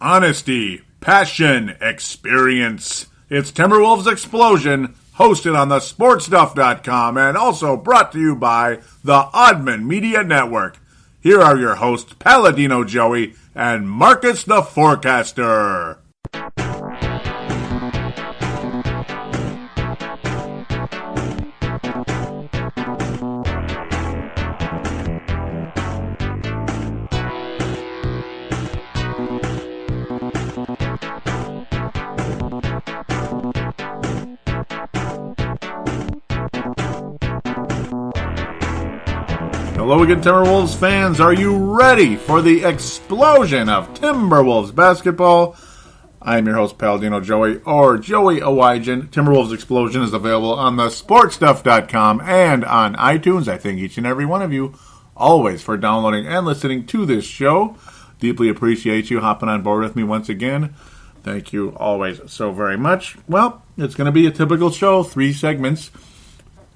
honesty, passion, experience. It's Timberwolves Explosion, hosted on thesportstuff.com and also brought to you by the Oddman Media Network. Here are your hosts, Paladino Joey and Marcus the Forecaster. Hello again, Timberwolves fans. Are you ready for the explosion of Timberwolves basketball? I'm your host, Paladino Joey, or Joey Owygen. Timberwolves Explosion is available on the sportstuff.com and on iTunes. I thank each and every one of you always for downloading and listening to this show. Deeply appreciate you hopping on board with me once again. Thank you always so very much. Well, it's going to be a typical show, 3 segments.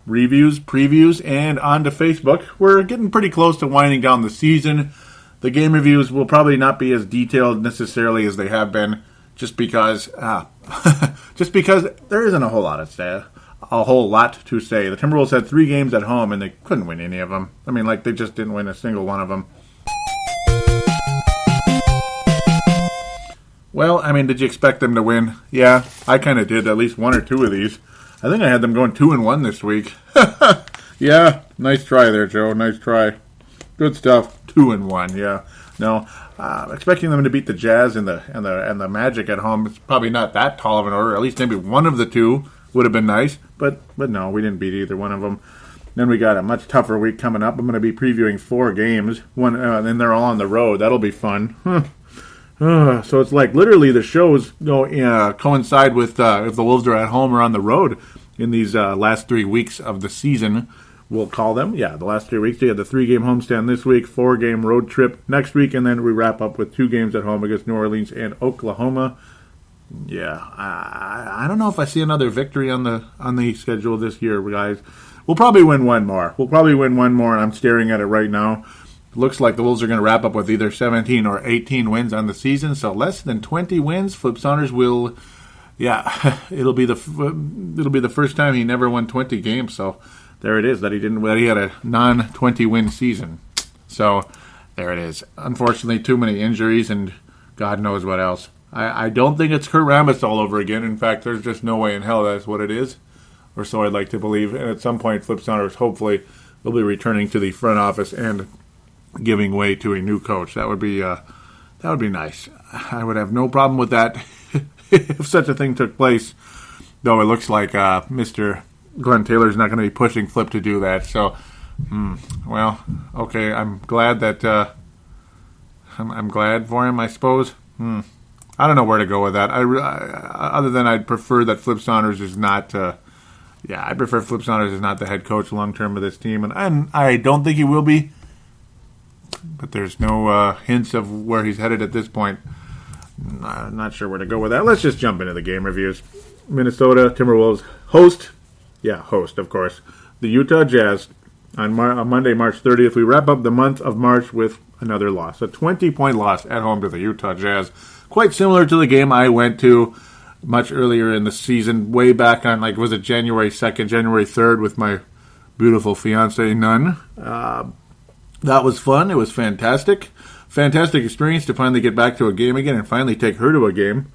Reviews, previews, and on to Facebook. We're getting pretty close to winding down the season. The game reviews will probably not be as detailed necessarily as they have been, just because there isn't a whole lot to say. The Timberwolves had 3 games at home and they couldn't win any of them. I mean, they just didn't win a single one of them. Well, did you expect them to win? Yeah, I kind of did, at least 1 or 2 of these. I think I had them going 2-1 this week. Yeah, nice try there, Joe. Nice try. Good stuff. 2-1. Yeah. No, expecting them to beat the Jazz and the Magic at home. It's probably not that tall of an order. At least maybe one of the two would have been nice. But no, we didn't beat either one of them. Then we got a much tougher week coming up. I'm going to be previewing 4 games. And they're all on the road. That'll be fun. So it's like literally the shows coincide with if the Wolves are at home or on the road in these last 3 weeks of the season, we'll call them. Yeah, the last 3 weeks. We had the 3-game homestand this week, 4-game road trip next week, and then we wrap up with 2 games at home against New Orleans and Oklahoma. Yeah, I don't know if I see another victory on the schedule this year, guys. We'll probably win one more. And I'm staring at it right now. Looks like the Wolves are going to wrap up with either 17 or 18 wins on the season, so less than 20 wins. Flip Saunders will, it'll be the first time he never won 20 games. So there it is that he had a non-20 win season. So there it is. Unfortunately, too many injuries and God knows what else. I don't think it's Kurt Rambis all over again. In fact, there's just no way in hell that's what it is, or so I'd like to believe. And at some point, Flip Saunders hopefully will be returning to the front office and giving way to a new coach. That would be nice. I would have no problem with that if such a thing took place. Though it looks like Mr. Glenn Taylor's not going to be pushing Flip to do that. So, well, okay. I'm glad that I'm glad for him, I suppose. I don't know where to go with that. Other than I'd prefer that Flip Saunders is not. I prefer Flip Saunders is not the head coach long term of this team, and I don't think he will be. But there's no hints of where he's headed at this point. I'm not sure where to go with that. Let's just jump into the game reviews. Minnesota Timberwolves host, of course, the Utah Jazz on Monday, March 30th. We wrap up the month of March with another loss, a 20-point loss at home to the Utah Jazz. Quite similar to the game I went to much earlier in the season, way back on, was it January 2nd, January 3rd with my beautiful fiance, Nun. That was fun. It was fantastic. Fantastic experience to finally get back to a game again and finally take her to a game.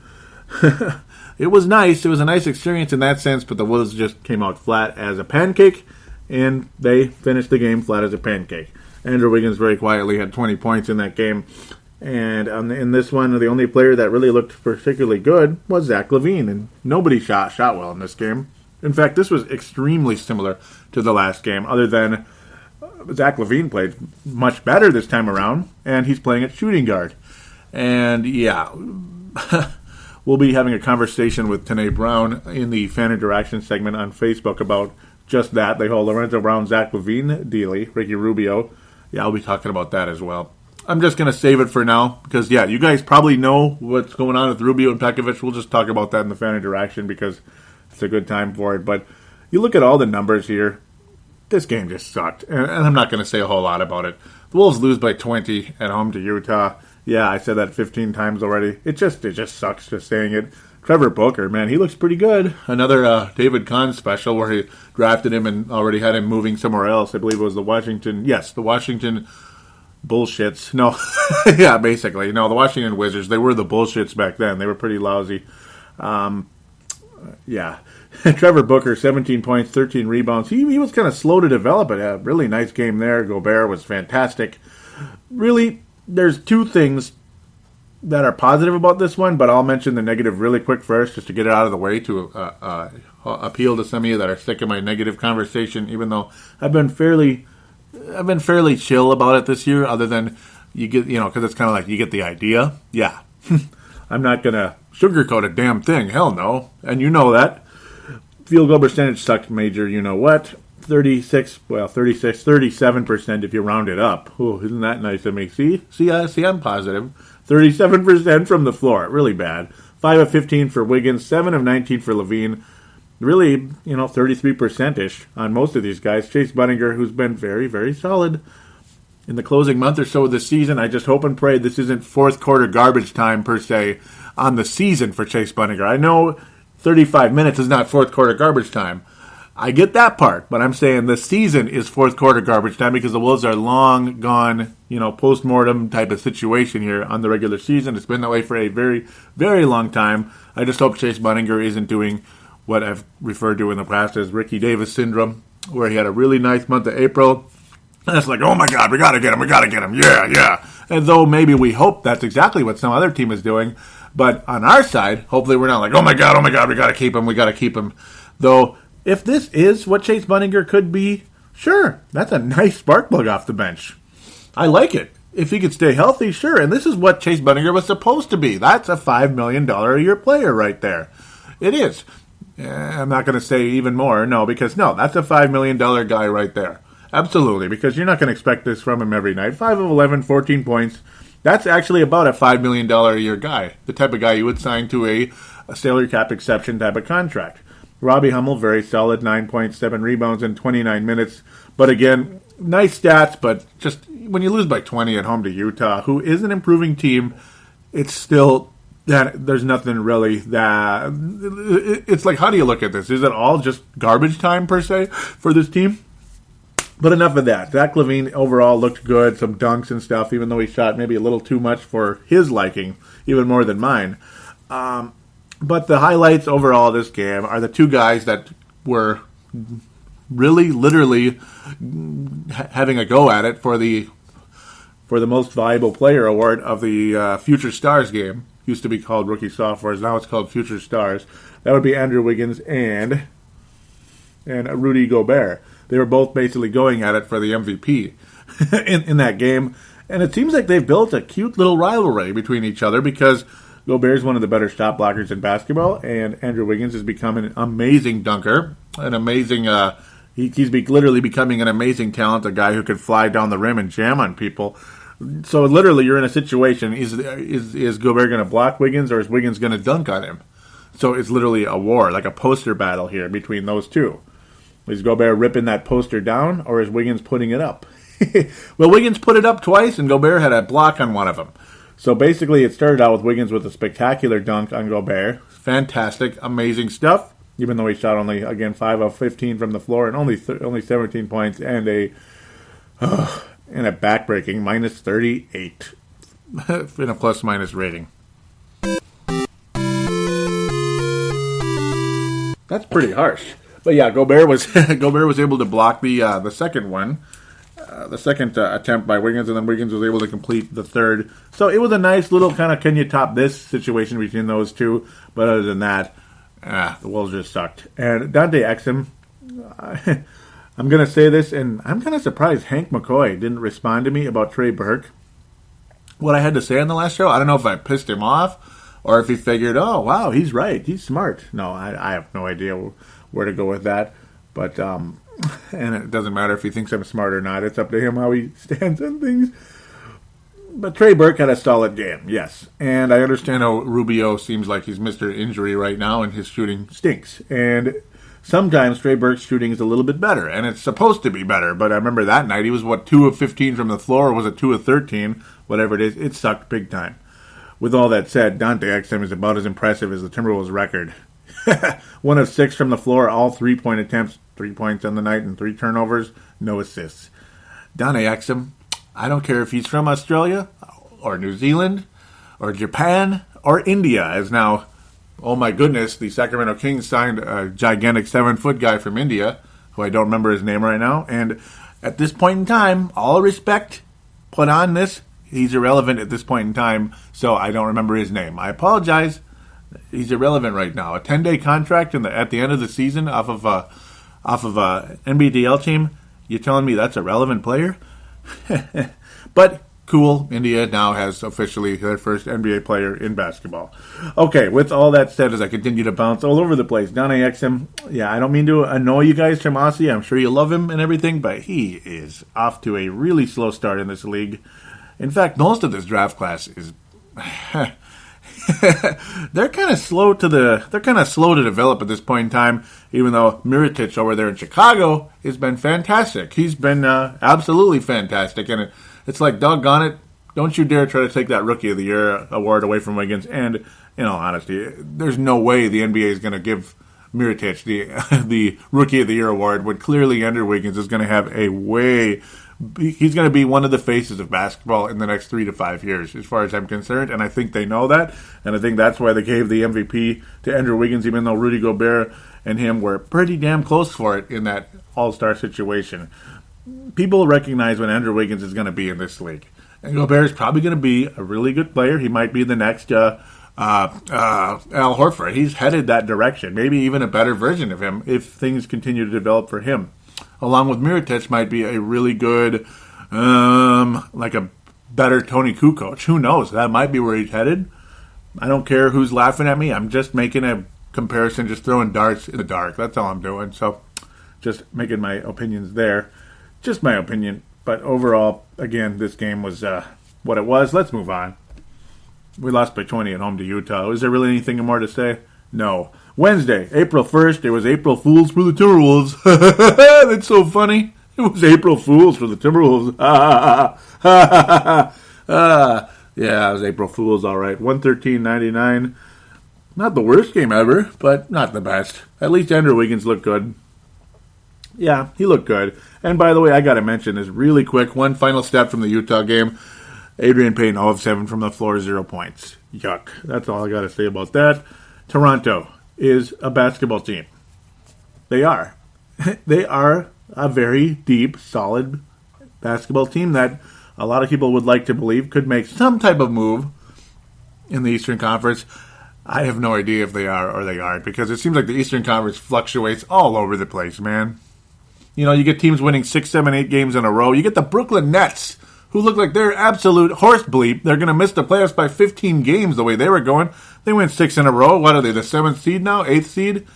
It was nice. It was a nice experience in that sense, but the Wolves just came out flat as a pancake, and they finished the game flat as a pancake. Andrew Wiggins very quietly had 20 points in that game. And in this one, the only player that really looked particularly good was Zach Lavine, and nobody shot well in this game. In fact, this was extremely similar to the last game, other than Zach Lavine played much better this time around, and he's playing at shooting guard. And, we'll be having a conversation with Tanae Brown in the fan interaction segment on Facebook about just that. The whole Lorenzo Brown, Zach Lavine dealy, Ricky Rubio. I'll be talking about that as well. I'm just going to save it for now because, you guys probably know what's going on with Rubio and Pekovic. We'll just talk about that in the fan interaction because it's a good time for it. But you look at all the numbers here. This game just sucked, and I'm not going to say a whole lot about it. The Wolves lose by 20 at home to Utah, Yeah, I said that 15 times already. It just sucks just saying it. Trevor Booker, man, he looks pretty good. Another David Kahn special where he drafted him and already had him moving somewhere else. I believe it was the Washington Bullshits. No, yeah, basically. No, the Washington Wizards. They were the Bullshits back then. They were pretty lousy. Yeah. Trevor Booker, 17 points, 13 rebounds. He was kind of slow to develop, but a really nice game there. Gobert was fantastic. Really, there's two things that are positive about this one, but I'll mention the negative really quick first, just to get it out of the way to appeal to some of you that are sick of my negative conversation. Even though I've been fairly chill about it this year, other than you get, because it's kind of like you get the idea. Yeah, I'm not gonna sugarcoat a damn thing. Hell no, and you know that. Field goal percentage sucked major. You know what? 37% if you round it up. Oh, isn't that nice of me? See, I'm positive. 37% from the floor. Really bad. 5 of 15 for Wiggins. 7 of 19 for Lavine. Really, 33%-ish on most of these guys. Chase Budinger, who's been very, very solid in the closing month or so of the season. I just hope and pray this isn't fourth quarter garbage time, per se, on the season for Chase Budinger. I know 35 minutes is not fourth quarter garbage time. I get that part, but I'm saying the season is fourth quarter garbage time because the Wolves are long gone, post-mortem type of situation here on the regular season. It's been that way for a very, very long time. I just hope Chase Budinger isn't doing what I've referred to in the past as Ricky Davis syndrome, where he had a really nice month of April, and it's like, oh my God, we got to get him, yeah. And though maybe we hope that's exactly what some other team is doing, but on our side, hopefully we're not like, oh my God, we got to keep him. Though, if this is what Chase Budinger could be, sure, that's a nice spark plug off the bench. I like it. If he could stay healthy, sure. And this is what Chase Budinger was supposed to be. That's a $5 million a year player right there. It is. I'm not going to say even more, because that's a $5 million guy right there. Absolutely, because you're not going to expect this from him every night. 5 of 11, 14 points. That's actually about a $5 million a year guy. The type of guy you would sign to a salary cap exception type of contract. Robbie Hummel, very solid, 9.7 rebounds in 29 minutes. But again, nice stats, but just when you lose by 20 at home to Utah, who is an improving team, it's still that there's nothing really that... It's like, how do you look at this? Is it all just garbage time, per se, for this team? But enough of that. Zach Lavine overall looked good, some dunks and stuff, even though he shot maybe a little too much for his liking, even more than mine. But the highlights overall of this game are the two guys that were really, literally having a go at it for the most valuable player award of the Future Stars game. Used to be called Rookie Sophomores, now it's called Future Stars. That would be Andrew Wiggins and Rudy Gobert. They were both basically going at it for the MVP in that game. And it seems like they've built a cute little rivalry between each other because Gobert is one of the better shot blockers in basketball, and Andrew Wiggins has become an amazing dunker, an amazing. He's literally becoming an amazing talent, a guy who could fly down the rim and jam on people. So literally, you're in a situation: is Gobert going to block Wiggins, or is Wiggins going to dunk on him? So it's literally a war, like a poster battle here between those two. Is Gobert ripping that poster down, or is Wiggins putting it up? Well, Wiggins put it up twice, and Gobert had a block on one of them. So basically, it started out with Wiggins with a spectacular dunk on Gobert. Fantastic, amazing stuff. Even though he shot only, again, 5 of 15 from the floor and only 17 points and a backbreaking minus 38 in a plus-minus rating. That's pretty harsh. But yeah, Gobert was able to block the second one. The second attempt by Wiggins, and then Wiggins was able to complete the third. So it was a nice little kind of can you top this situation between those two. But other than that, the Wolves just sucked. And Dante Exum, I'm going to say this, and I'm kind of surprised Hank McCoy didn't respond to me about Trey Burke. What I had to say on the last show, I don't know if I pissed him off or if he figured, oh, wow, he's right, he's smart. No, I have no idea where to go with that. But, and it doesn't matter if he thinks I'm smart or not. It's up to him how he stands on things. But Trey Burke had a solid game, yes. And I understand how Rubio seems like he's Mr. Injury right now and his shooting stinks. And sometimes Trey Burke's shooting is a little bit better, and it's supposed to be better. But I remember that night he was, 2 of 15 from the floor, or was it 2 of 13? Whatever it is, it sucked big time. With all that said, Dante Exum is about as impressive as the Timberwolves record. 1 of 6 from the floor, all 3-point attempts, 3 points on the night and 3 turnovers, no assists. Dante Exum, I don't care if he's from Australia or New Zealand or Japan or India, as now, oh my goodness, the Sacramento Kings signed a gigantic 7-foot guy from India, who I don't remember his name right now. And at this point in time, all respect put on this, he's irrelevant at this point in time, so I don't remember his name. I apologize. He's irrelevant right now. A 10-day contract at the end of the season off of a NBDL team. You're telling me that's a relevant player? But cool, India now has officially their first NBA player in basketball. Okay, with all that said, as I continue to bounce all over the place, Dante Exum, yeah, I don't mean to annoy you guys from Aussie. I'm sure you love him and everything, but he is off to a really slow start in this league. In fact, most of this draft class is they're kind of slow to develop at this point in time, even though Mirotic over there in Chicago has been fantastic. He's been absolutely fantastic, and it's like, doggone it, don't you dare try to take that Rookie of the Year award away from Wiggins. And in all honesty, there's no way the NBA is going to give Mirotic the Rookie of the Year award when clearly Andrew Wiggins is going to have he's going to be one of the faces of basketball in the next 3 to 5 years, as far as I'm concerned, and I think they know that, and I think that's why they gave the MVP to Andrew Wiggins, even though Rudy Gobert and him were pretty damn close for it in that all-star situation. People recognize when Andrew Wiggins is going to be in this league, and Gobert is probably going to be a really good player. He might be the next Al Horford. He's headed that direction, maybe even a better version of him if things continue to develop for him. Along with Mirotic, might be a really good, like a better Tony Kukoc. Who knows? That might be where he's headed. I don't care who's laughing at me. I'm just making a comparison, just throwing darts in the dark. That's all I'm doing. So just making my opinions there. Just my opinion. But overall, again, this game was what it was. Let's move on. We lost by 20 at home to Utah. Is there really anything more to say? No. Wednesday, April 1st, it was April Fools for the Timberwolves. That's so funny. It was April Fools for the Timberwolves. Yeah, it was April Fools, all right. 113.99. Not the worst game ever, but not the best. At least Andrew Wiggins looked good. Yeah, he looked good. And by the way, I got to mention this really quick. One final step from the Utah game. Adrian Payton, 0 of 7 from the floor, 0 points. Yuck. That's all I got to say about that. Toronto is a basketball team. They are. They are a very deep, solid basketball team that a lot of people would like to believe could make some type of move in the Eastern Conference. I have no idea if they are or they aren't, because it seems like the Eastern Conference fluctuates all over the place, man. You know, you get teams winning 6, 7, 8 games in a row. You get the Brooklyn Nets, who look like they're absolute horse bleep. They're going to miss the playoffs by 15 games the way they were going. They went 6 in a row. What are they, the 7th seed now? 8th seed?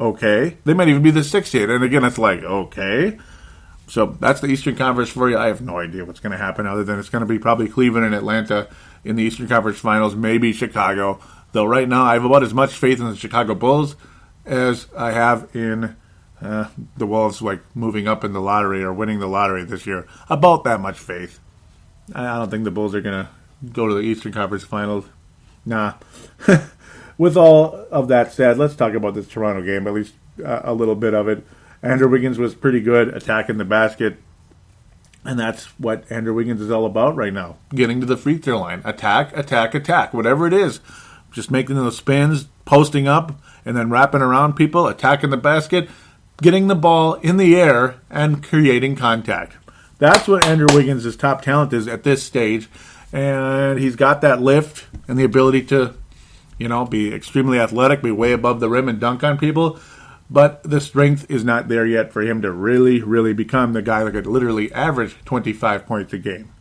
Okay. They might even be the 6th seed. And again, it's like, okay. So that's the Eastern Conference for you. I have no idea what's going to happen other than it's going to be probably Cleveland and Atlanta in the Eastern Conference Finals, maybe Chicago. Though right now I have about as much faith in the Chicago Bulls as I have in the Wolves, like moving up in the lottery or winning the lottery this year. About that much faith. I don't think the Bulls are going to go to the Eastern Conference Finals. Nah. With all of that said, let's talk about this Toronto game, at least a little bit of it. Andrew Wiggins was pretty good attacking the basket, and that's what Andrew Wiggins is all about right now. Getting to the free throw line. Attack, attack, attack. Whatever it is. Just making those spins, posting up, and then wrapping around people, attacking the basket, getting the ball in the air, and creating contact. That's what Andrew Wiggins' top talent is at this stage. And he's got that lift and the ability to, be extremely athletic, be way above the rim and dunk on people. But the strength is not there yet for him to really, really become the guy that could literally average 25 points a game.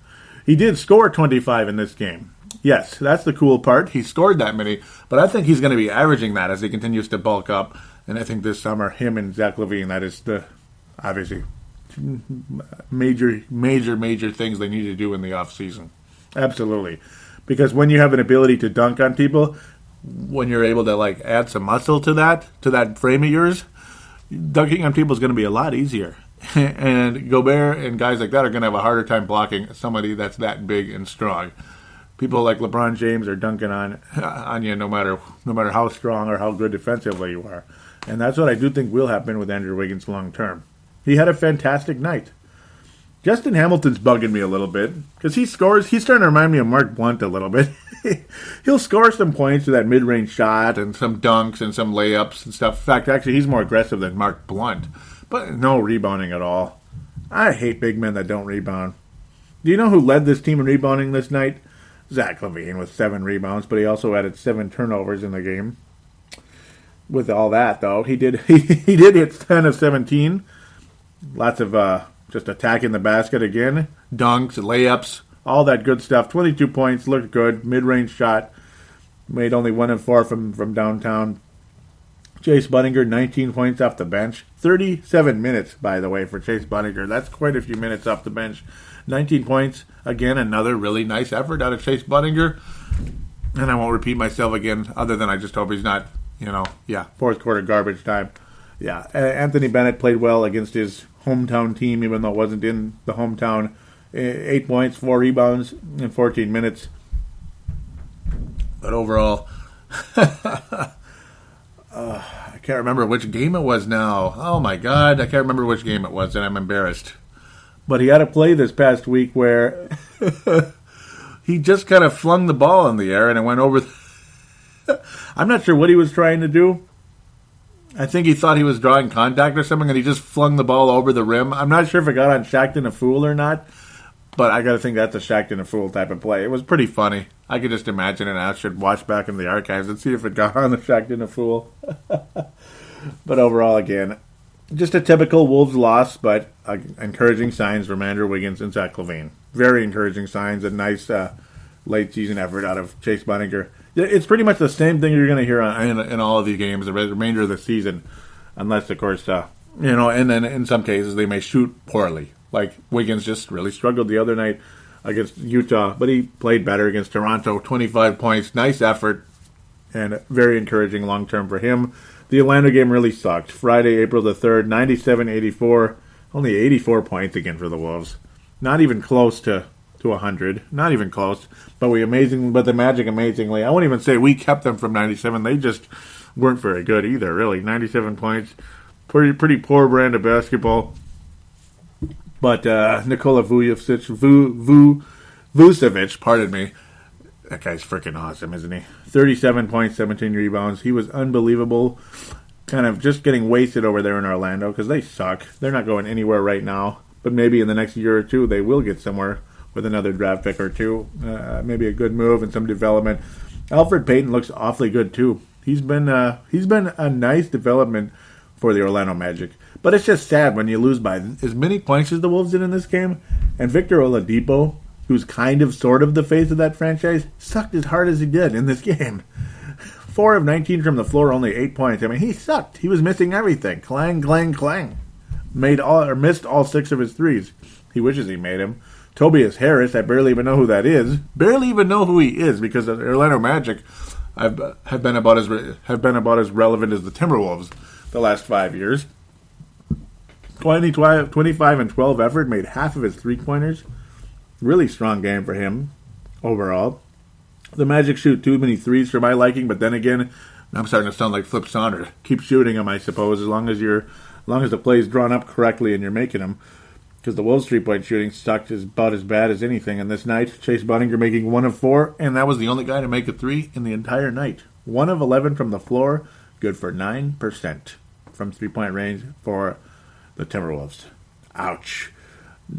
He did score 25 in this game. Yes, that's the cool part. He scored that many. But I think he's going to be averaging that as he continues to bulk up. And I think this summer, him and Zach Lavine, that is the, obviously, major things they need to do in the offseason. Absolutely. Because when you have an ability to dunk on people, when you're able to add some muscle to that frame of yours, dunking on people is going to be a lot easier. And Gobert and guys like that are going to have a harder time blocking somebody that's that big and strong. People like LeBron James are dunking on you no matter how strong or how good defensively you are. And that's what I do think will happen with Andrew Wiggins long term. He had a fantastic night. Justin Hamilton's bugging me a little bit because he scores. He's starting to remind me of Mark Blunt a little bit. He'll score some points with that mid-range shot and some dunks and some layups and stuff. In fact, actually, he's more aggressive than Mark Blunt. But no rebounding at all. I hate big men that don't rebound. Do you know who led this team in rebounding this night? Zach Lavine with 7 rebounds, but he also added 7 turnovers in the game. With all that, though, he did hit 10 of 17. Lots of just attacking the basket again. Dunks, layups, all that good stuff. 22 points, looked good. Mid-range shot. Made only 1 of 4 from downtown. Chase Budinger, 19 points off the bench. 37 minutes, by the way, for Chase Budinger. That's quite a few minutes off the bench. 19 points. Again, another really nice effort out of Chase Budinger. And I won't repeat myself again, other than I just hope he's not, fourth quarter garbage time. Yeah, Anthony Bennett played well against his hometown team, even though it wasn't in the hometown. 8 points, 4 rebounds in 14 minutes. But overall... I can't remember which game it was now. Oh my God, I can't remember which game it was, and I'm embarrassed. But he had a play this past week where he just kind of flung the ball in the air and it went over. I'm not sure what he was trying to do. I think he thought he was drawing contact or something, and he just flung the ball over the rim. I'm not sure if it got on Shaqtin' a Fool or not, but I got to think that's a Shaqtin' a Fool type of play. It was pretty funny. I could just imagine it. I should watch back in the archives and see if it got on the Shaqtin' a Fool. But overall, again, just a typical Wolves loss, but encouraging signs from Andrew Wiggins and Zach Lavine. Very encouraging signs. A nice late-season effort out of Chase Budinger. It's pretty much the same thing you're going to hear in all of these games the remainder of the season, unless, of course, and then in some cases they may shoot poorly. Like Wiggins just really struggled the other night against Utah, but he played better against Toronto. 25 points, nice effort, and very encouraging long-term for him. The Orlando game really sucked. Friday, April the 3rd, 97-84. Only 84 points again for the Wolves. Not even close to 100. Not even close. But the Magic, amazingly, I won't even say we kept them from 97. They just weren't very good either, really. 97 points. Pretty poor brand of basketball. But Nikola Vucevic, pardon me, that guy's freaking awesome, isn't he? 37 points, 17 rebounds. He was unbelievable. Kind of just getting wasted over there in Orlando because they suck. They're not going anywhere right now. But maybe in the next year or two they will get somewhere with another draft pick or two. Maybe a good move and some development. Alfred Payton looks awfully good too. He's been a nice development for the Orlando Magic. But it's just sad when you lose by as many points as the Wolves did in this game. And Victor Oladipo, who's kind of sort of the face of that franchise, sucked as hard as he did in this game. 4 of 19 from the floor, only 8 points. I mean, he sucked. He was missing everything. Clang, clang, clang. Missed all 6 of his threes. He wishes he made him. Tobias Harris, I barely even know who that is. Barely even know who he is because the Orlando Magic have been about as relevant as the Timberwolves the last 5 years. 25 and 12 effort, made half of his three-pointers. Really strong game for him overall. The Magic shoot too many threes for my liking, but then again, I'm starting to sound like Flip Saunders. Keep shooting them, I suppose, as long as the play is drawn up correctly and you're making them. Because the Wolves' three-point shooting sucked about as bad as anything. And this night, Chase Budinger making 1 of 4, and that was the only guy to make a 3 in the entire night. 1 of 11 from the floor, good for 9% from three-point range for the Timberwolves. Ouch.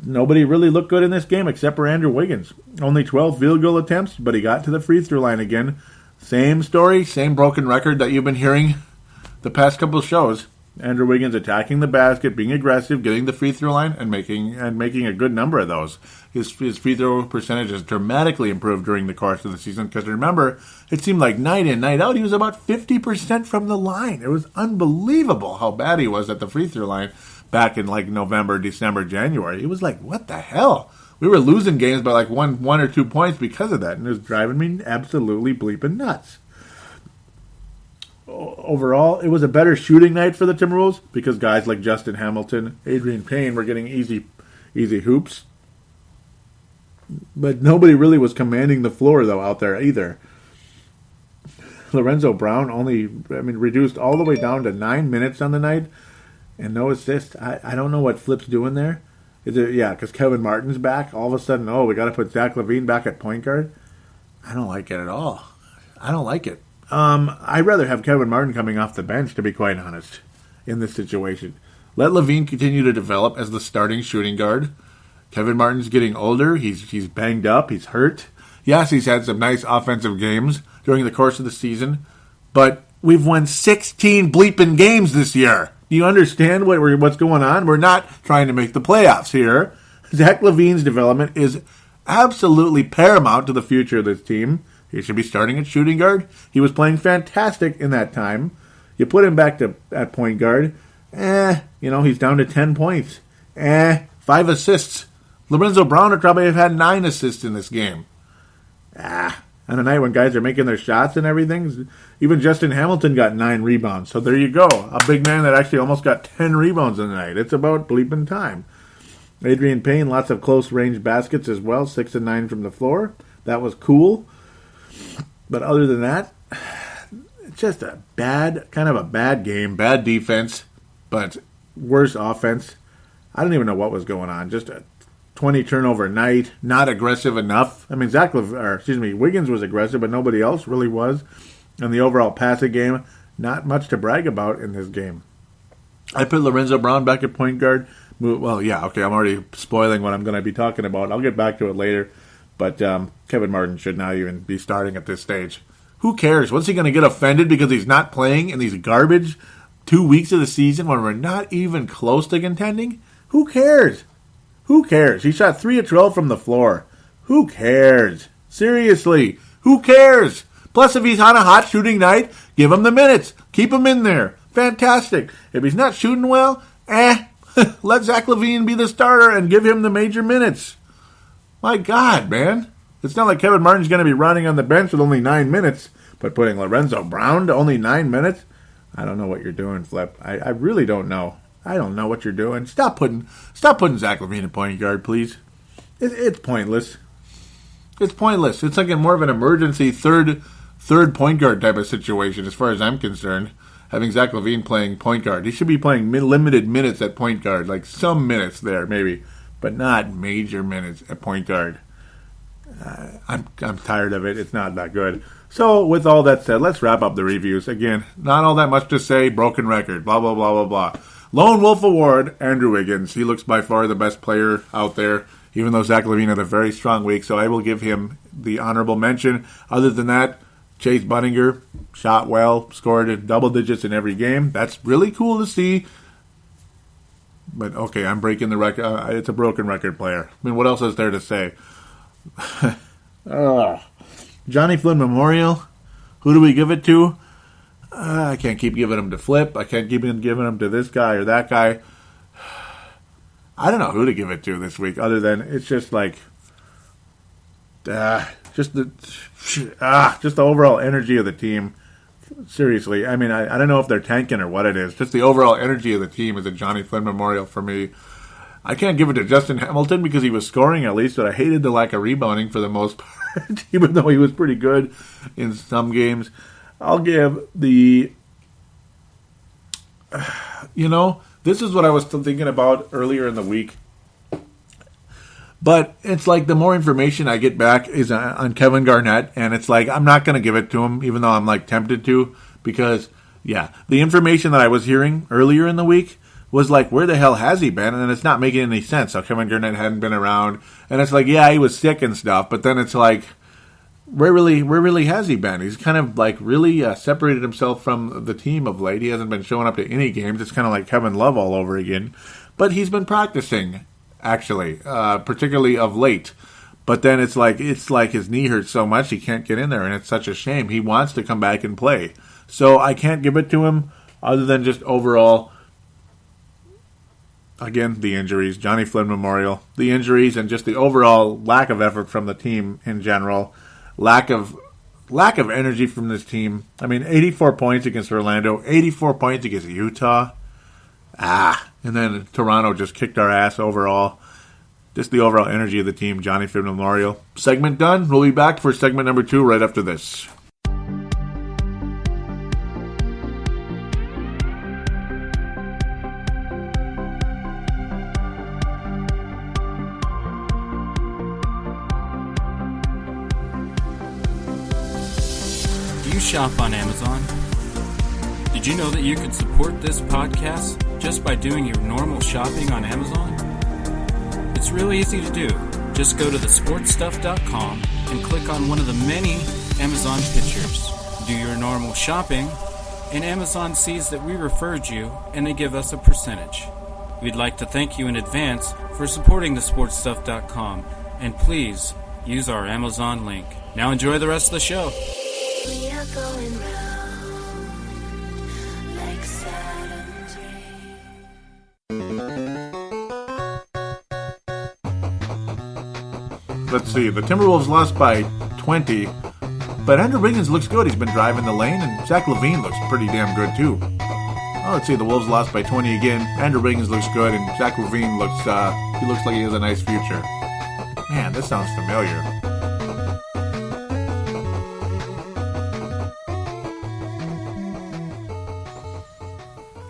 Nobody really looked good in this game except for Andrew Wiggins. Only 12 field goal attempts, but he got to the free throw line again. Same story, same broken record that you've been hearing the past couple of shows. Andrew Wiggins attacking the basket, being aggressive, getting the free throw line, and making a good number of those. His free throw percentage has dramatically improved during the course of the season. Because remember, it seemed like night in, night out, he was about 50% from the line. It was unbelievable how bad he was at the free throw line back in like November, December, January. It was like, what the hell? We were losing games by like one or 2 points because of that, and it was driving me absolutely bleeping nuts. overall, it was a better shooting night for the Timberwolves because guys like Justin Hamilton, Adrian Payne were getting easy hoops. But nobody really was commanding the floor, though, out there either. Lorenzo Brown reduced all the way down to 9 minutes on the night and no assist. I don't know what Flip's doing there. Because Kevin Martin's back. All of a sudden, we got to put Zach Lavine back at point guard. I don't like it at all. I don't like it. I'd rather have Kevin Martin coming off the bench, to be quite honest, in this situation. Let Lavine continue to develop as the starting shooting guard. Kevin Martin's getting older. He's banged up. He's hurt. Yes, he's had some nice offensive games during the course of the season, but we've won 16 bleeping games this year. Do you understand what's going on? We're not trying to make the playoffs here. Zach Lavine's development is absolutely paramount to the future of this team. He should be starting at shooting guard. He was playing fantastic in that time. You put him back at point guard. He's down to 10 points. 5 assists. Lorenzo Brown would probably have had 9 assists in this game. On a night when guys are making their shots and everything, even Justin Hamilton got 9 rebounds. So there you go. A big man that actually almost got 10 rebounds in the night. It's about bleeping time. Adrian Payne, lots of close-range baskets as well, 6 and 9 from the floor. That was cool. But other than that, it's just a bad game. Bad defense, but worse offense. I don't even know what was going on. Just a 20 turnover night, not aggressive enough. Wiggins was aggressive, but nobody else really was. And the overall passing game, not much to brag about in this game. I put Lorenzo Brown back at point guard. Well, yeah, okay, I'm already spoiling what I'm going to be talking about. I'll get back to it later. But Kevin Martin should not even be starting at this stage. Who cares? What's he going to get offended because he's not playing in these garbage 2 weeks of the season when we're not even close to contending? Who cares? Who cares? He shot 3 of 12 from the floor. Who cares? Seriously, who cares? Plus, if he's on a hot shooting night, give him the minutes. Keep him in there. Fantastic. If he's not shooting well, let Zach Lavine be the starter and give him the major minutes. My God, man. It's not like Kevin Martin's going to be running on the bench with only 9 minutes, but putting Lorenzo Brown to only 9 minutes? I don't know what you're doing, Flip. I really don't know. I don't know what you're doing. Stop putting Zach Lavine at point guard, please. It's pointless. It's pointless. It's like more of an emergency third point guard type of situation as far as I'm concerned. Having Zach Lavine playing point guard. He should be playing limited minutes at point guard, like some minutes there maybe, but not major minutes at point guard. I'm tired of it. It's not that good. So with all that said, let's wrap up the reviews. Again, not all that much to say. Broken record. Blah, blah, blah, blah, blah. Lone Wolf Award, Andrew Wiggins. He looks by far the best player out there, even though Zach Lavine had a very strong week, so I will give him the honorable mention. Other than that, Chase Budinger shot well, scored double digits in every game. That's really cool to see. But, okay, I'm breaking the record. It's a broken record player. I mean, what else is there to say? Johnny Flynn Memorial. Who do we give it to? I can't keep giving him to Flip. I can't keep giving him to this guy or that guy. I don't know who to give it to this week, other than it's just like just the overall energy of the team. Seriously, I mean, I don't know if they're tanking or what it is. Just the overall energy of the team is a Johnny Flynn Memorial for me. I can't give it to Justin Hamilton because he was scoring at least, but I hated the lack of rebounding for the most part, even though he was pretty good in some games. I'll give the, this is what I was thinking about earlier in the week. But it's like the more information I get back is on Kevin Garnett, and it's like I'm not going to give it to him, even though I'm like tempted to, because, the information that I was hearing earlier in the week was like, where the hell has he been? And it's not making any sense. So Kevin Garnett hadn't been around, and it's like, he was sick and stuff, but then it's like, where really has he been? He's kind of like really separated himself from the team of late. He hasn't been showing up to any games. It's kind of like Kevin Love all over again. But he's been practicing, actually, particularly of late. But then it's like his knee hurts so much he can't get in there, and it's such a shame. He wants to come back and play. So I can't give it to him other than just overall, again, the injuries, Johnny Flynn Memorial, the injuries, and just the overall lack of effort from the team in general. Lack of lack of energy from this team. I mean, 84 points against Orlando, 84 points against Utah. And then Toronto just kicked our ass overall. Just the overall energy of the team, Johnny Fib Memorial. Segment done. We'll be back for segment number 2 right after this. Do you shop on Amazon? Did you know that you can support this podcast just by doing your normal shopping on Amazon? It's really easy to do. Just go to thesportstuff.com and click on one of the many Amazon pictures. Do your normal shopping, and Amazon sees that we referred you, and they give us a percentage. We'd like to thank you in advance for supporting thesportstuff.com, and please use our Amazon link. Now enjoy the rest of the show. We are going round like Saturn's ring. Let's see. The Timberwolves lost by 20, but Andrew Wiggins looks good. He's been driving the lane, and Zach Lavine looks pretty damn good too. Oh, let's see. The Wolves lost by 20 again. Andrew Wiggins looks good, and Zach Lavine looks like he has a nice future. Man, this sounds familiar.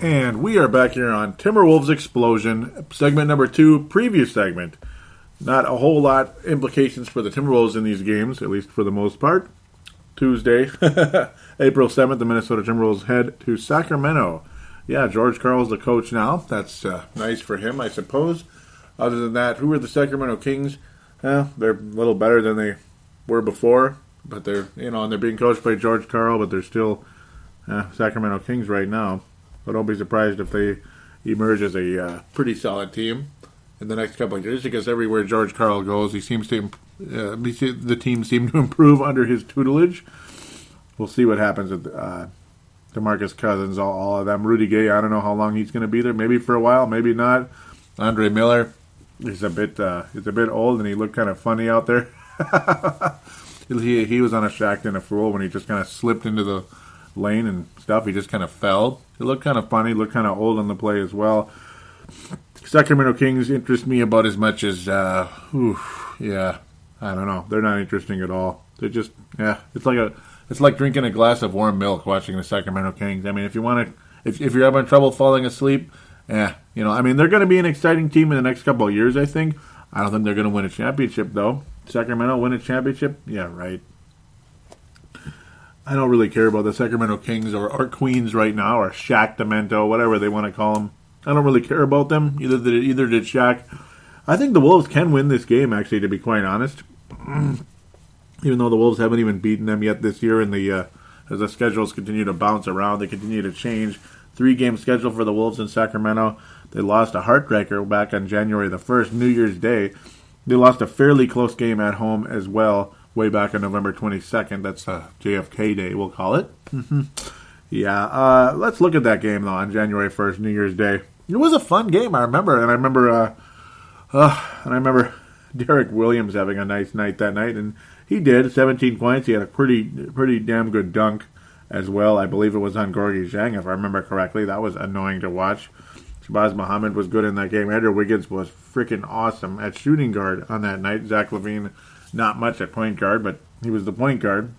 And we are back here on Timberwolves Explosion, segment number 2, previous segment. Not a whole lot implications for the Timberwolves in these games, at least for the most part. Tuesday, April 7th, the Minnesota Timberwolves head to Sacramento. Yeah, George Karl's the coach now. That's nice for him, I suppose. Other than that, who are the Sacramento Kings? They're a little better than they were before, but they're, and they're being coached by George Karl, but they're still Sacramento Kings right now. So don't be surprised if they emerge as a pretty solid team in the next couple of years, because everywhere George Karl goes, he seems to the team seem to improve under his tutelage. We'll see what happens with DeMarcus Cousins, all of them. Rudy Gay, I don't know how long he's going to be there. Maybe for a while, maybe not. Andre Miller, he's a bit old, and he looked kind of funny out there. He was on a Shaq and a Fool when he just kind of slipped into the lane and stuff. He just kind of fell. It looked kind of funny, looked kind of old on the play as well. Sacramento Kings interest me about as much as, I don't know. They're not interesting at all. They're just, it's like drinking a glass of warm milk watching the Sacramento Kings. I mean, if you're having trouble falling asleep, they're going to be an exciting team in the next couple of years, I think. I don't think they're going to win a championship, though. Sacramento win a championship? Yeah, right. I don't really care about the Sacramento Kings or Queens right now, or Shaq Demento, whatever they want to call them. I don't really care about them. Either did Shaq. I think the Wolves can win this game, actually, to be quite honest. Even though the Wolves haven't even beaten them yet this year, and as the schedules continue to bounce around, they continue to change. 3-game schedule for the Wolves in Sacramento. They lost a heartbreaker back on January the 1st, New Year's Day. They lost a fairly close game at home as well, way back on November 22nd. That's JFK Day, we'll call it. Let's look at that game, though, on January 1st, New Year's Day. It was a fun game, I remember. And I remember Derek Williams having a nice night that night. And he did, 17 points. He had a pretty damn good dunk as well. I believe it was on Gorgie Zhang, if I remember correctly. That was annoying to watch. Shabazz Muhammad was good in that game. Andrew Wiggins was freaking awesome at shooting guard on that night. Zach Lavine, not much at point guard, but he was the point guard.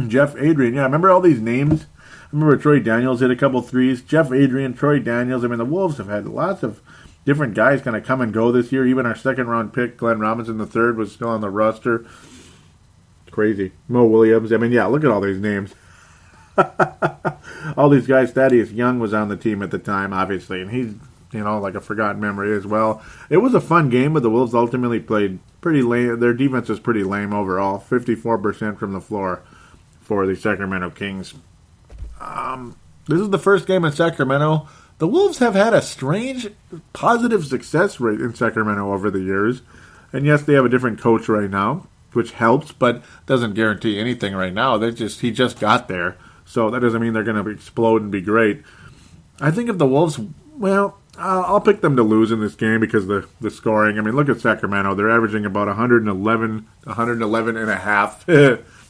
Jeff Adrian. Yeah, I remember all these names. I remember Troy Daniels hit a couple threes. Jeff Adrian, Troy Daniels. I mean, the Wolves have had lots of different guys kind of come and go this year. Even our second-round pick, Glenn Robinson III, was still on the roster. Crazy. Mo Williams. I mean, yeah, look at all these names. All these guys. Thaddeus Young was on the team at the time, obviously, and he's, like a forgotten memory as well. It was a fun game, but the Wolves ultimately played pretty lame. Their defense was pretty lame overall. 54% from the floor for the Sacramento Kings. This is the first game in Sacramento. The Wolves have had a strange positive success rate in Sacramento over the years. And yes, they have a different coach right now, which helps, but doesn't guarantee anything right now. He just got there. So that doesn't mean they're going to explode and be great. I think if the Wolves, I'll pick them to lose in this game because the scoring. I mean, look at Sacramento. They're averaging about 111 and a half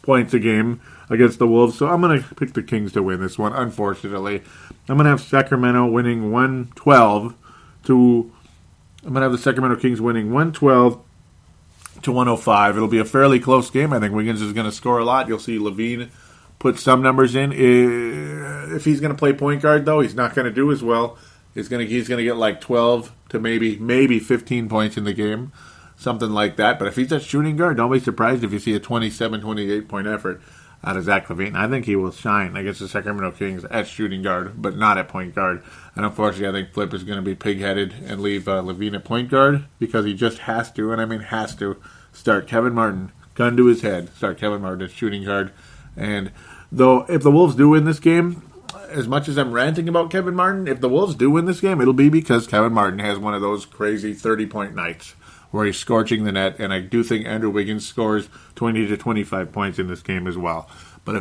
points a game against the Wolves. So I'm going to pick the Kings to win this one, unfortunately. I'm going to have Sacramento winning 112 to... I'm going to have the Sacramento Kings winning 112 to 105. It'll be a fairly close game. I think Wiggins is going to score a lot. You'll see Lavine put some numbers in. If he's going to play point guard, though, he's not going to do as well. He's going to get like 12 to maybe 15 points in the game, something like that. But if he's at shooting guard, don't be surprised if you see a 27, 28-point effort out of Zach Lavine. I think he will shine against the Sacramento Kings at shooting guard, but not at point guard. And unfortunately, I think Flip is going to be pig-headed and leave Lavine at point guard because he just has to, and I mean has to, start Kevin Martin, gun to his head, start Kevin Martin at shooting guard. And though if the Wolves do win this game, as much as I'm ranting about Kevin Martin, if the Wolves do win this game, it'll be because Kevin Martin has one of those crazy 30-point nights where he's scorching the net, and I do think Andrew Wiggins scores 20 to 25 points in this game as well. But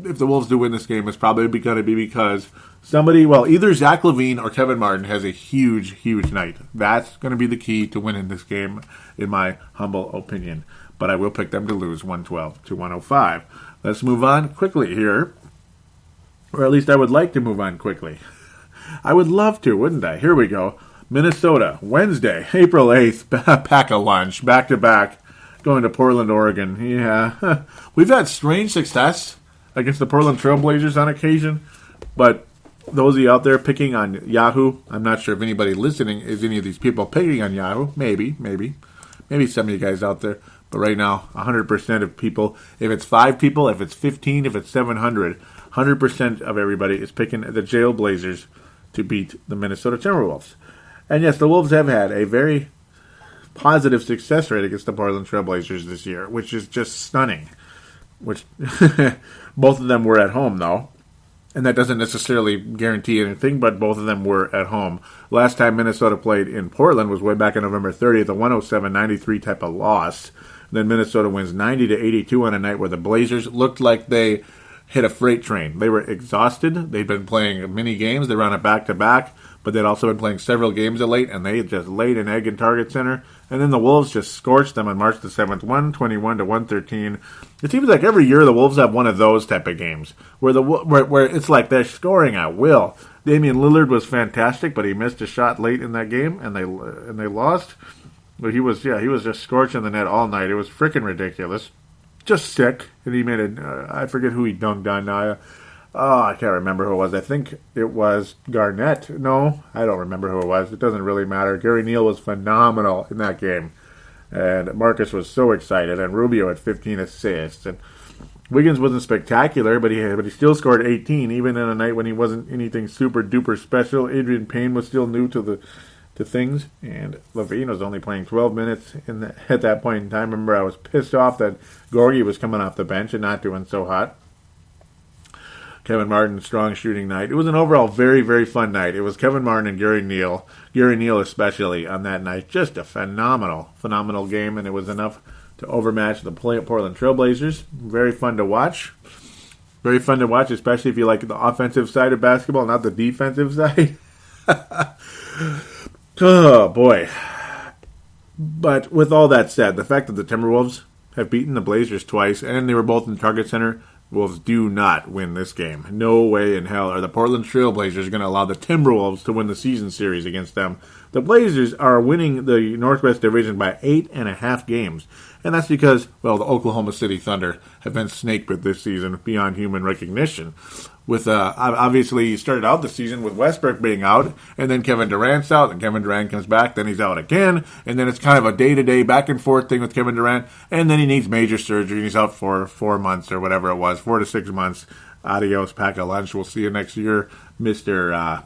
if the Wolves do win this game, it's probably going to be because either Zach Lavine or Kevin Martin has a huge, huge night. That's going to be the key to winning this game, in my humble opinion. But I will pick them to lose 112 to 105. Let's move on quickly here. Or at least I would like to move on quickly. I would love to, wouldn't I? Here we go. Minnesota, Wednesday, April 8th, pack a lunch, back-to-back, going to Portland, Oregon. Yeah, we've had strange success against the Portland Trailblazers on occasion, but those of you out there picking on Yahoo, I'm not sure if anybody listening is any of these people picking on Yahoo. Maybe some of you guys out there. But right now, 100% of people, if it's 5 people, if it's 15, if it's 700, 100% of everybody is picking the Jailblazers to beat the Minnesota Timberwolves. And yes, the Wolves have had a very positive success rate against the Portland Trailblazers this year, which is just stunning. Which both of them were at home, though. And that doesn't necessarily guarantee anything, but both of them were at home. Last time Minnesota played in Portland was way back on November 30th, a 107-93 type of loss. Then Minnesota wins 90-82 on a night where the Blazers looked like they hit a freight train. They were exhausted. They'd been playing many games. They were on a back-to-back, but they'd also been playing several games of late, and they just laid an egg in Target Center. And then the Wolves just scorched them on March the 7th, 121-113. It seems like every year the Wolves have one of those type of games where it's like they're scoring at will. Damian Lillard was fantastic, but he missed a shot late in that game, and they lost. But he was just scorching the net all night. It was freaking ridiculous. Just sick. And he made I forget who he dunked on now. I can't remember who it was. I think it was Garnett. No, I don't remember who it was. It doesn't really matter. Gary Neal was phenomenal in that game. And Marcus was so excited. And Rubio had 15 assists. And Wiggins wasn't spectacular, but he still scored 18, even in a night when he wasn't anything super duper special. Adrian Payne was still new to things, and Lavine was only playing 12 minutes at that point in time. Remember, I was pissed off that Gorgie was coming off the bench and not doing so hot. Kevin Martin, strong shooting night. It was an overall very, very fun night. It was Kevin Martin and Gary Neal especially on that night. Just a phenomenal game, and it was enough to overmatch the Portland Trailblazers. Very fun to watch. Very fun to watch, especially if you like the offensive side of basketball, not the defensive side. Oh, boy. But with all that said, the fact that the Timberwolves have beaten the Blazers twice, and they were both in the Target Center, Wolves do not win this game. No way in hell are the Portland Trailblazers going to allow the Timberwolves to win the season series against them. The Blazers are winning the Northwest Division by 8.5 games. And that's because, well, the Oklahoma City Thunder have been snakebit this season beyond human recognition. With obviously, he started out the season with Westbrook being out, and then Kevin Durant's out, and Kevin Durant comes back, then he's out again, and then it's kind of a day-to-day back-and-forth thing with Kevin Durant, and then he needs major surgery, and he's out for 4 months or whatever it was, 4 to 6 months. Adios, pack a lunch. We'll see you next year, Mr.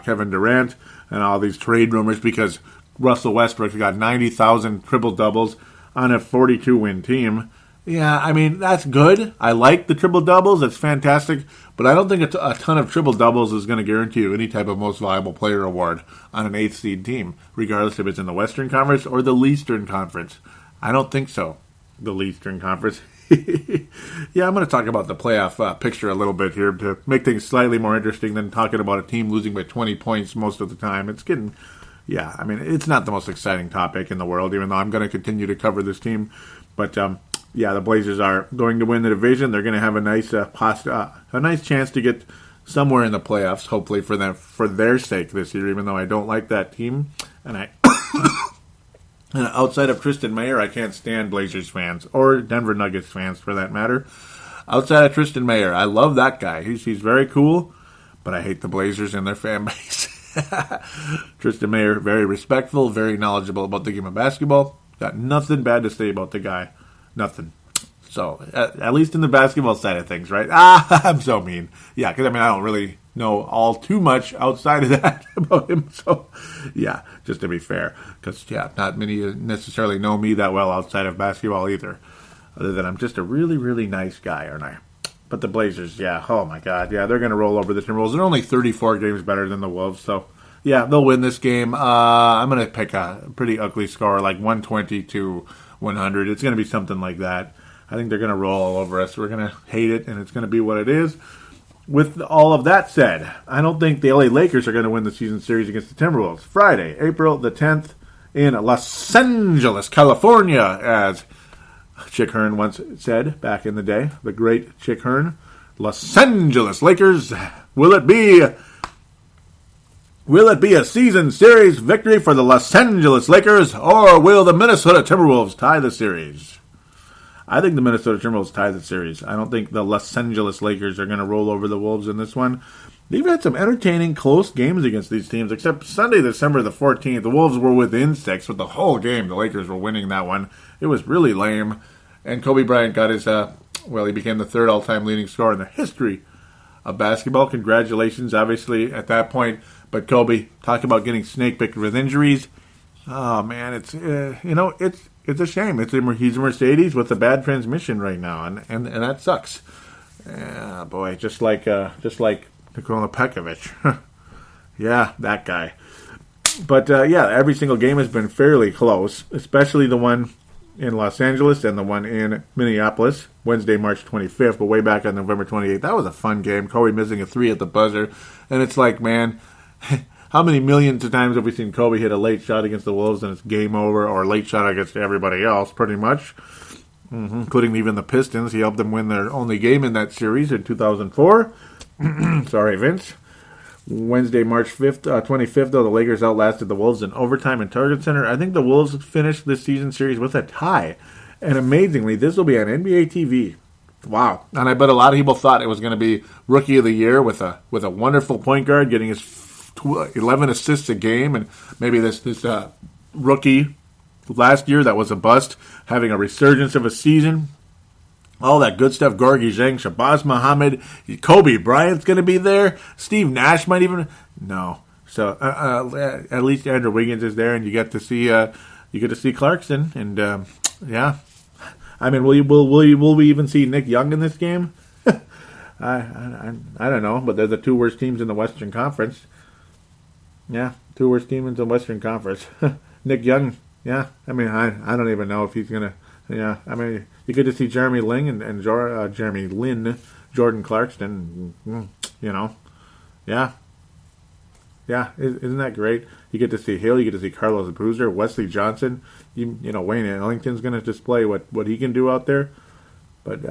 Kevin Durant, and all these trade rumors because Russell Westbrook's got 90,000 triple-doubles on a 42-win team. Yeah, I mean, that's good. I like the triple-doubles. That's fantastic. But I don't think a ton of triple-doubles is going to guarantee you any type of most valuable player award on an 8th seed team, regardless if it's in the Western Conference or the Leastern Conference. I don't think so. The Leastern Conference. Yeah, I'm going to talk about the playoff picture a little bit here to make things slightly more interesting than talking about a team losing by 20 points most of the time. It's getting... Yeah, I mean, it's not the most exciting topic in the world, even though I'm going to continue to cover this team. But yeah, the Blazers are going to win the division. They're going to have a nice a nice chance to get somewhere in the playoffs, hopefully for them, for their sake this year, even though I don't like that team. And and outside of Tristan Mayer, I can't stand Blazers fans, or Denver Nuggets fans for that matter. Outside of Tristan Mayer, I love that guy. He's very cool, but I hate the Blazers and their fan base. Tristan Mayer, very respectful, very knowledgeable about the game of basketball. Got nothing bad to say about the guy. Nothing. So, at least in the basketball side of things, right? I'm so mean. Yeah, because, I don't really know all too much outside of that about him. So, yeah, just to be fair. Because, yeah, not many necessarily know me that well outside of basketball either. Other than I'm just a really, really nice guy, aren't I? But the Blazers, yeah, oh my God. Yeah, they're going to roll over the Timberwolves. They're only 34 games better than the Wolves. So, yeah, they'll win this game. I'm going to pick a pretty ugly score, like 120 to 100. It's going to be something like that. I think they're going to roll all over us. We're going to hate it, and it's going to be what it is. With all of that said, I don't think the LA Lakers are going to win the season series against the Timberwolves. Friday, April the 10th in Los Angeles, California, as Chick Hearn once said back in the day. The great Chick Hearn. Los Angeles Lakers, will it be a season series victory for the Los Angeles Lakers, or will the Minnesota Timberwolves tie the series? I think the Minnesota Timberwolves tie the series. I don't think the Los Angeles Lakers are going to roll over the Wolves in this one. They've had some entertaining, close games against these teams, except Sunday, December the 14th. The Wolves were within 6 with the whole game. The Lakers were winning that one. It was really lame. And Kobe Bryant got his, he became the third all-time leading scorer in the history of basketball. Congratulations, obviously, at that point. But Kobe, talk about getting snake-picked with injuries. Oh, man, it's a shame. He's a Mercedes with a bad transmission right now, and that sucks. Yeah, boy, just like Nikola Pekovic. Yeah, that guy. But, every single game has been fairly close, especially the one in Los Angeles and the one in Minneapolis, Wednesday, March 25th, but way back on November 28th. That was a fun game. Kobe missing a 3 at the buzzer. And it's like, man, how many millions of times have we seen Kobe hit a late shot against the Wolves and it's game over, or a late shot against everybody else, pretty much, including even the Pistons. He helped them win their only game in that series in 2004. Sorry, Vince. Wednesday, March 25th, though, the Lakers outlasted the Wolves in overtime and Target Center. I think the Wolves finished this season series with a tie. And amazingly, this will be on NBA TV. Wow. And I bet a lot of people thought it was going to be Rookie of the Year with a wonderful point guard getting his 11 assists a game, and maybe this rookie last year that was a bust having a resurgence of a season. All that good stuff. Gorgie Zhang, Shabazz Muhammad, Kobe Bryant's going to be there. Steve Nash might even. No. So at least Andrew Wiggins is there, and you get to see Clarkson, and yeah. I mean, will we even see Nick Young in this game? I don't know, but they're the two worst teams in the Western Conference. Yeah, two worst teams in the Western Conference. Nick Young. Yeah, I mean, I don't even know if he's gonna. Yeah, I mean, you get to see Jeremy Lin and Jordan Clarkson. Yeah. Yeah, isn't that great? You get to see Hill, you get to see Carlos Boozer, Wesley Johnson. You know, Wayne Ellington's going to display what he can do out there. But,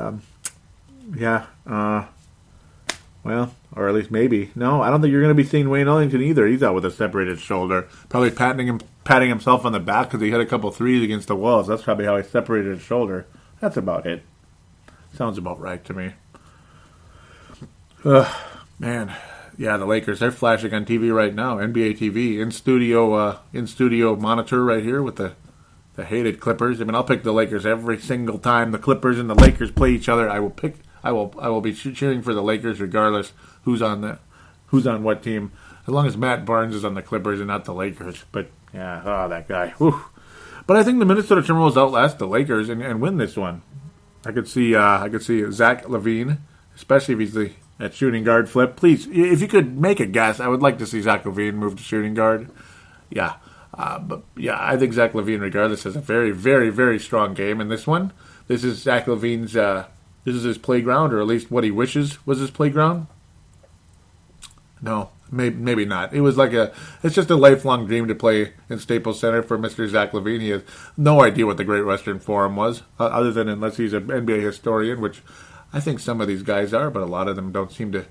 well, or at least maybe. No, I don't think you're going to be seeing Wayne Ellington either. He's out with a separated shoulder. Probably patting himself on the back because he hit a couple threes against the Wolves. That's probably how he separated his shoulder. That's about it. Sounds about right to me. Man. Yeah, the Lakers, they're flashing on TV right now. NBA TV, in studio monitor right here with the hated Clippers. I mean, I'll pick the Lakers every single time the Clippers and the Lakers play each other. I will be cheering for the Lakers regardless who's on what team. As long as Matt Barnes is on the Clippers and not the Lakers. But yeah, that guy. Whew. But I think the Minnesota Timberwolves outlast the Lakers and win this one. I could see Zach Lavine, especially if he's at shooting guard flip. Please, if you could make a guess, I would like to see Zach Lavine move to shooting guard. Yeah. But yeah, I think Zach Lavine, regardless, has a very, very, very strong game in this one. This is Zach Lavine's, this is his playground, or at least what he wishes was his playground. No, Maybe not. It was it's just a lifelong dream to play in Staples Center for Mr. Zach Lavine. He has no idea what the Great Western Forum was, other than unless he's an NBA historian, which I think some of these guys are, but a lot of them don't seem to,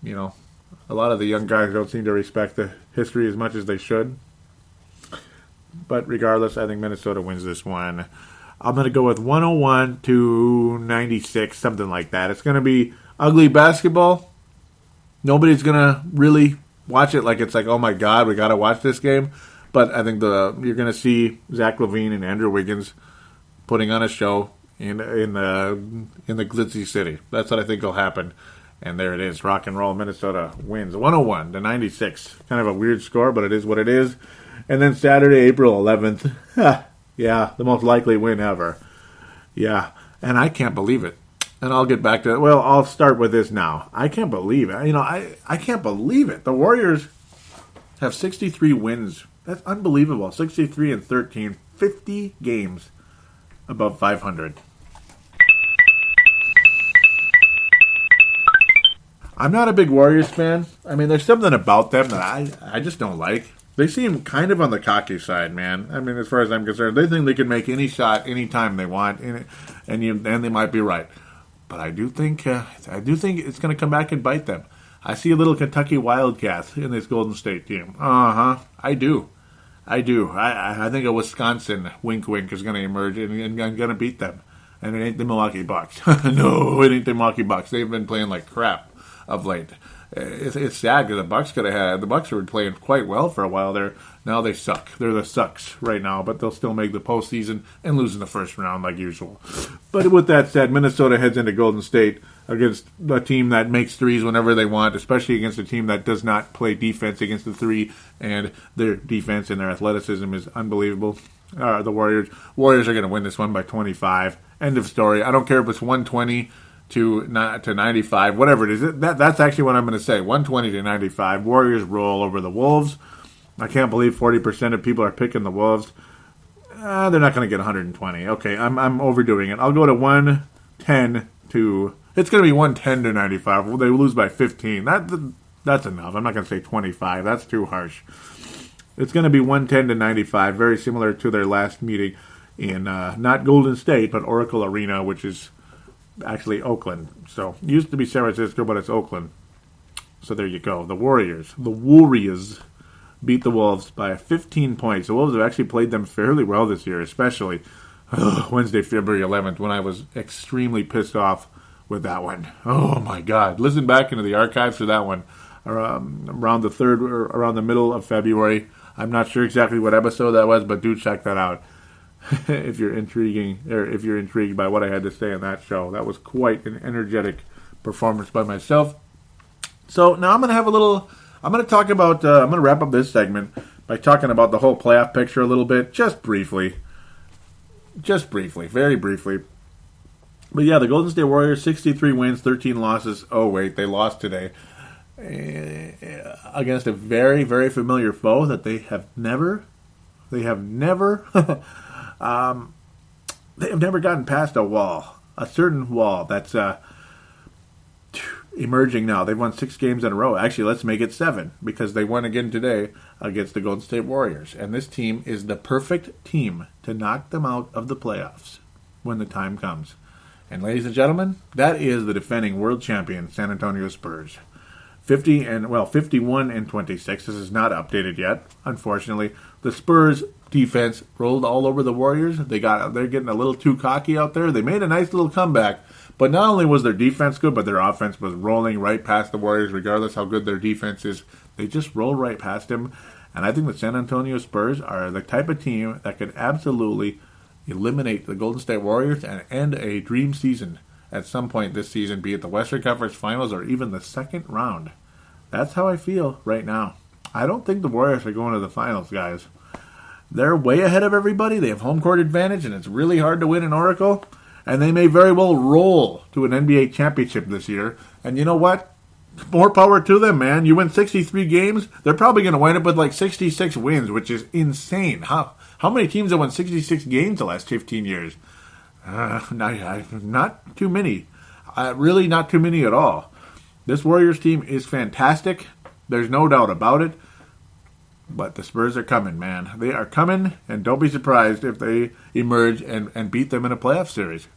a lot of the young guys don't seem to respect the history as much as they should. But regardless, I think Minnesota wins this one. I'm going to go with 101-96, something like that. It's going to be ugly basketball. Nobody's going to really watch it it's like, oh my God, we got to watch this game. But I think you're going to see Zach Lavine and Andrew Wiggins putting on a show in the glitzy city. That's what I think will happen. And there it is. Rock and roll. Minnesota wins 101-96. Kind of a weird score, but it is what it is. And then Saturday, April 11th. Yeah, the most likely win ever. Yeah, and I can't believe it. And I'll get back to it. Well, I'll start with this now. I can't believe it. I can't believe it. The Warriors have 63 wins. That's unbelievable. 63-13. 50 games above 500. I'm not a big Warriors fan. I mean, there's something about them that I just don't like. They seem kind of on the cocky side, man. I mean, as far as I'm concerned, they think they can make any shot anytime they want, and they might be right. But I do think it's going to come back and bite them. I see a little Kentucky Wildcats in this Golden State team. I do. I think a Wisconsin wink is going to emerge and going to beat them. And it ain't the Milwaukee Bucks. No, it ain't the Milwaukee Bucks. They've been playing like crap of late. It's sad because the Bucks were playing quite well for a while there. Now they suck. They're the sucks right now, but they'll still make the postseason and lose in the first round like usual. But with that said, Minnesota heads into Golden State against a team that makes threes whenever they want, especially against a team that does not play defense against the three, and their defense and their athleticism is unbelievable. The Warriors are going to win this one by 25. End of story. I don't care if it's 120 to 95, whatever it is. That's actually what I'm going to say. 120 to 95. Warriors roll over the Wolves. I can't believe 40% of people are picking the Wolves. They're not going to get 120. Okay, I'm overdoing it. I'll go to 110 to... It's going to be 110 to 95. Well, they lose by 15. That's enough. I'm not going to say 25. That's too harsh. It's going to be 110 to 95, very similar to their last meeting in not Golden State, but Oracle Arena, which is actually Oakland. So, it used to be San Francisco, but it's Oakland. So there you go. The Warriors beat the Wolves by 15 points. The Wolves have actually played them fairly well this year, especially Wednesday, February 11th, when I was extremely pissed off with that one. Oh my God. Listen back into the archives for that one. Around the middle of February. I'm not sure exactly what episode that was, but do check that out. if you're intrigued by what I had to say on that show. That was quite an energetic performance by myself. So now I'm going to wrap up this segment by talking about the whole playoff picture a little bit, just briefly, very briefly. But yeah, the Golden State Warriors, 63 wins, 13 losses. Oh wait, they lost today against a very, very familiar foe that they have never gotten past a certain wall that's emerging now. They've won 6 games in a row. Actually, let's make it 7 because they won again today against the Golden State Warriors. And this team is the perfect team to knock them out of the playoffs when the time comes. And ladies and gentlemen, that is the defending world champion San Antonio Spurs. 51-26. This is not updated yet, unfortunately. The Spurs defense rolled all over the Warriors. They're getting a little too cocky out there. They made a nice little comeback, but not only was their defense good, but their offense was rolling right past the Warriors, regardless how good their defense is. They just rolled right past them. And I think the San Antonio Spurs are the type of team that could absolutely eliminate the Golden State Warriors and end a dream season at some point this season, be it the Western Conference Finals or even the second round. That's how I feel right now. I don't think the Warriors are going to the finals, guys. They're way ahead of everybody. They have home court advantage, and it's really hard to win in Oracle. And they may very well roll to an NBA championship this year. And you know what? More power to them, man. You win 63 games, they're probably going to wind up with like 66 wins, which is insane. How many teams have won 66 games the last 15 years? Not too many. Really not too many at all. This Warriors team is fantastic. There's no doubt about it. But the Spurs are coming, man. They are coming, and don't be surprised if they emerge and beat them in a playoff series.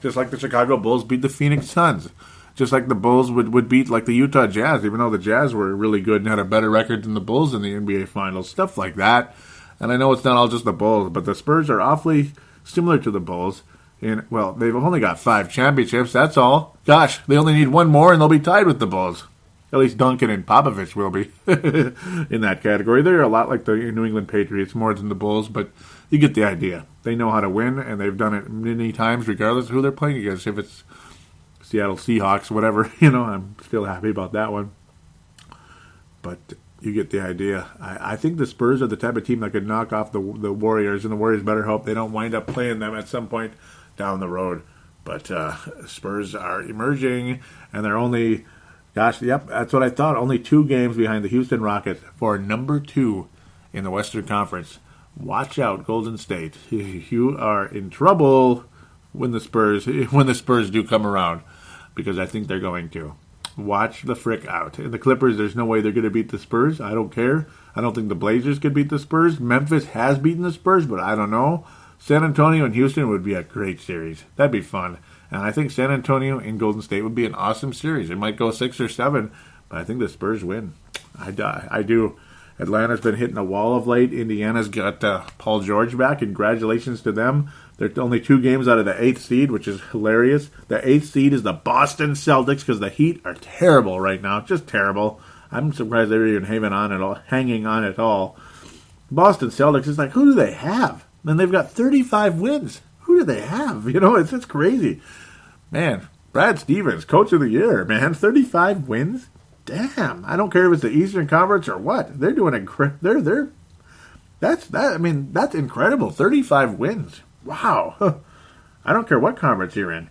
Just like the Chicago Bulls beat the Phoenix Suns. Just like the Bulls would beat like the Utah Jazz, even though the Jazz were really good and had a better record than the Bulls in the NBA Finals. Stuff like that. And I know it's not all just the Bulls, but the Spurs are awfully similar to the Bulls. And, well, they've only got 5 championships, that's all. Gosh, they only need one more and they'll be tied with the Bulls. At least Duncan and Popovich will be in that category. They're a lot like the New England Patriots, more than the Bulls, but you get the idea. They know how to win, and they've done it many times, regardless of who they're playing against. If it's Seattle Seahawks, whatever, I'm still happy about that one. But you get the idea. I think the Spurs are the type of team that could knock off the Warriors, and the Warriors better hope they don't wind up playing them at some point down the road. But Spurs are emerging, and they're only... Gosh, yep, that's what I thought. Only 2 games behind the Houston Rockets for number 2 in the Western Conference. Watch out, Golden State. You are in trouble when the Spurs do come around, because I think they're going to. Watch the frick out. And the Clippers, there's no way they're going to beat the Spurs. I don't care. I don't think the Blazers could beat the Spurs. Memphis has beaten the Spurs, but I don't know. San Antonio and Houston would be a great series. That'd be fun. And I think San Antonio and Golden State would be an awesome series. It might go 6 or 7, but I think the Spurs win. I do. Atlanta's been hitting a wall of late. Indiana's got Paul George back. Congratulations to them. They're only 2 games out of the 8th seed, which is hilarious. The 8th seed is the Boston Celtics, because the Heat are terrible right now. Just terrible. I'm surprised they're even hanging on at all. Boston Celtics is like, who do they have? And they've got 35 wins. Who do they have? It's crazy. Man, Brad Stevens, Coach of the Year, man. 35 wins? Damn. I don't care if it's the Eastern Conference or what. They're doing that's incredible. 35 wins. Wow. I don't care what conference you're in.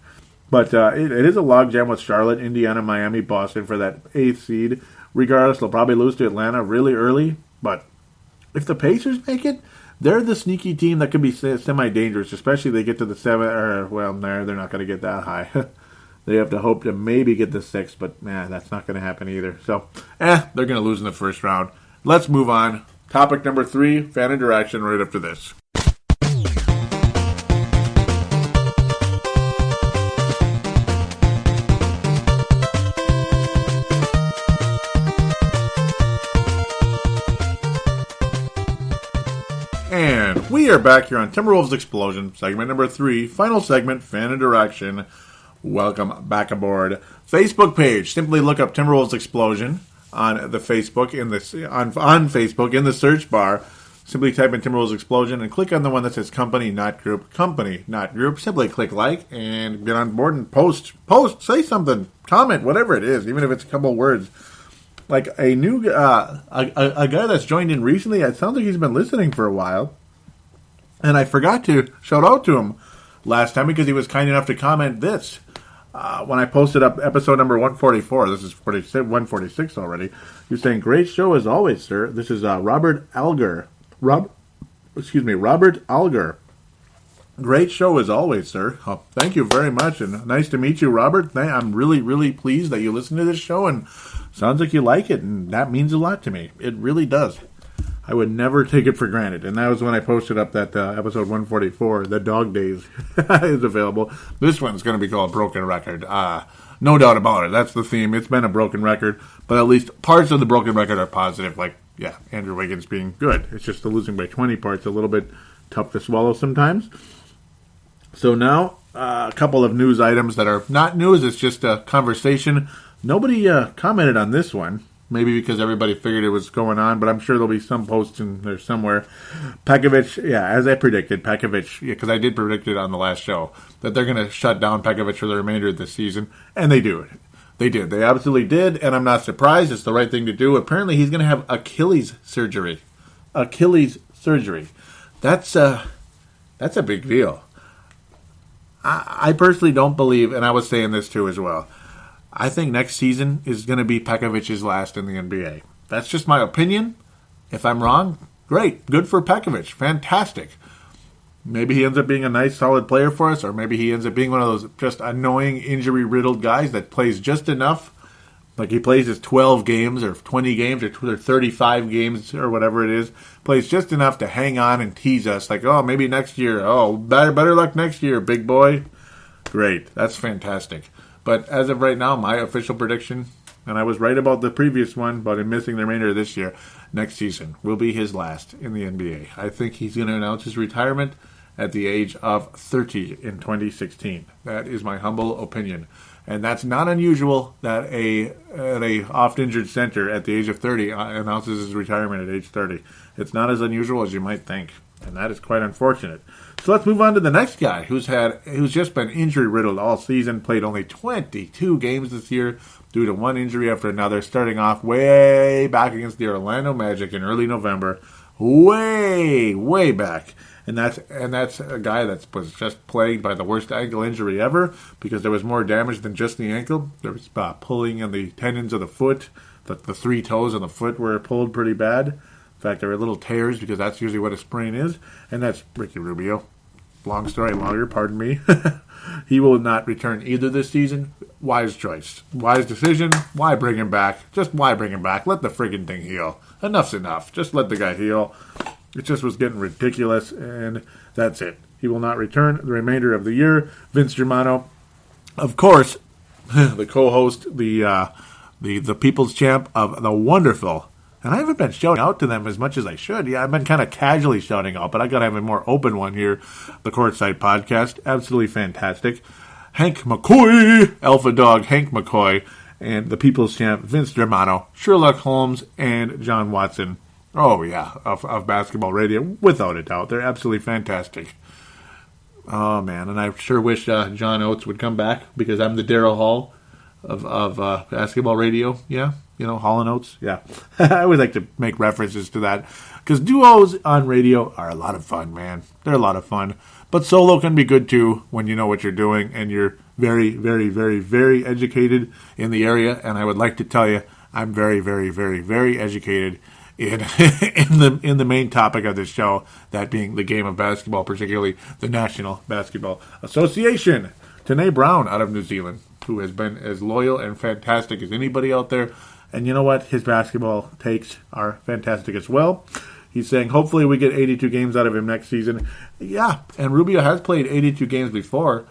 But it is a logjam with Charlotte, Indiana, Miami, Boston for that 8th seed. Regardless, they'll probably lose to Atlanta really early. But if the Pacers make it, they're the sneaky team that can be semi-dangerous, especially if they get to the 7th. They're not going to get that high. They have to hope to maybe get the 6th, but that's not going to happen either. So, they're going to lose in the first round. Let's move on. Topic number 3, fan interaction right after this. And we are back here on Timberwolves Explosion, segment number 3, final segment, fan interaction. Welcome back aboard. Facebook page, simply look up Timberwolves Explosion on the Facebook on Facebook in the search bar. Simply type in Timberwolves Explosion and click on the one that says Company, Not Group. Company, Not Group. Simply click like and get on board and post, say something, comment, whatever it is, even if it's a couple words. Like a new a guy that's joined in recently, it sounds like he's been listening for a while. And I forgot to shout out to him last time because he was kind enough to comment this. When I posted up episode number 144, this is 146 already. You're saying, great show as always, sir. This is Robert Alger. Robert Alger. Great show as always, sir. Oh, thank you very much, and nice to meet you, Robert. I'm really, really pleased that you listen to this show, and sounds like you like it, and that means a lot to me. It really does. I would never take it for granted. And that was when I posted up that episode 144, The Dog Days, is available. This one's going to be called Broken Record. No doubt about it. That's the theme. It's been a broken record, but at least parts of the broken record are positive. Like, Andrew Wiggins being good. It's just the losing by 20 part's a little bit tough to swallow sometimes. So now, a couple of news items that are not news. It's just a conversation. Nobody commented on this one. Maybe because everybody figured it was going on, but I'm sure there'll be some posts in there somewhere. Pekovic, as I predicted, because I did predict it on the last show, that they're going to shut down Pekovic for the remainder of the season, and they do it. They did. They absolutely did, and I'm not surprised. It's the right thing to do. Apparently, he's going to have Achilles surgery. That's a big deal. I personally don't believe, and I was saying this too as well, I think next season is going to be Pekovic's last in the NBA. That's just my opinion. If I'm wrong, great. Good for Pekovic. Fantastic. Maybe he ends up being a nice, solid player for us, or maybe he ends up being one of those just annoying, injury-riddled guys that plays just enough, Like he plays his 12 games or 20 games or 35 games or whatever it is. Plays just enough to hang on and tease us. Like, oh, maybe next year. Oh, better luck next year, big boy. Great. That's fantastic. But as of right now, my official prediction, and I was right about the previous one, but I'm missing the remainder of this year, next season will be his last in the NBA. I think he's going to announce his retirement at the age of 30 in 2016. That is my humble opinion. And that's not unusual that a oft-injured center at the age of 30 announces his retirement at age 30. It's not as unusual as you might think, and that is quite unfortunate. So let's move on to the next guy who's just been injury-riddled all season, played only 22 games this year due to one injury after another, starting off way back against the Orlando Magic in early November, way back. And that's a guy that was just plagued by the worst ankle injury ever because there was more damage than just the ankle. There was pulling in the tendons of the foot. The three toes of the foot were pulled pretty bad. In fact, there were little tears because that's usually what a sprain is. And that's Ricky Rubio. Long story longer, pardon me. He will not return either this season. Wise choice. Wise decision. Why bring him back? Just why bring him back? Let the friggin' thing heal. Enough's enough. Just let the guy heal. It just was getting ridiculous, and that's it. He will not return the remainder of the year. Vince Germano, of course, the co-host, the people's champ of the wonderful, and I haven't been shouting out to them as much as I should. Yeah, I've been kind of casually shouting out, but I got to have a more open one here. The Courtside Podcast, absolutely fantastic. Hank McCoy, Alpha Dog Hank McCoy, and the people's champ Vince Germano, Sherlock Holmes, and John Watson. Oh, yeah, of basketball radio, without a doubt. They're absolutely fantastic. Oh, man, and I sure wish John Oates would come back because I'm the Darryl Hall of basketball radio. Yeah, Hall and Oates. Yeah, I always like to make references to that because duos on radio are a lot of fun, man. They're a lot of fun. But solo can be good, too, when you know what you're doing and you're very, very, very, very educated in the area. And I would like to tell you I'm very, very, very, very educated in the main topic of this show, that being the game of basketball, particularly the National Basketball Association. Tanae Brown out of New Zealand, who has been as loyal and fantastic as anybody out there. And you know what? His basketball takes are fantastic as well. He's saying hopefully we get 82 games out of him next season. Yeah, and Rubio has played 82 games before.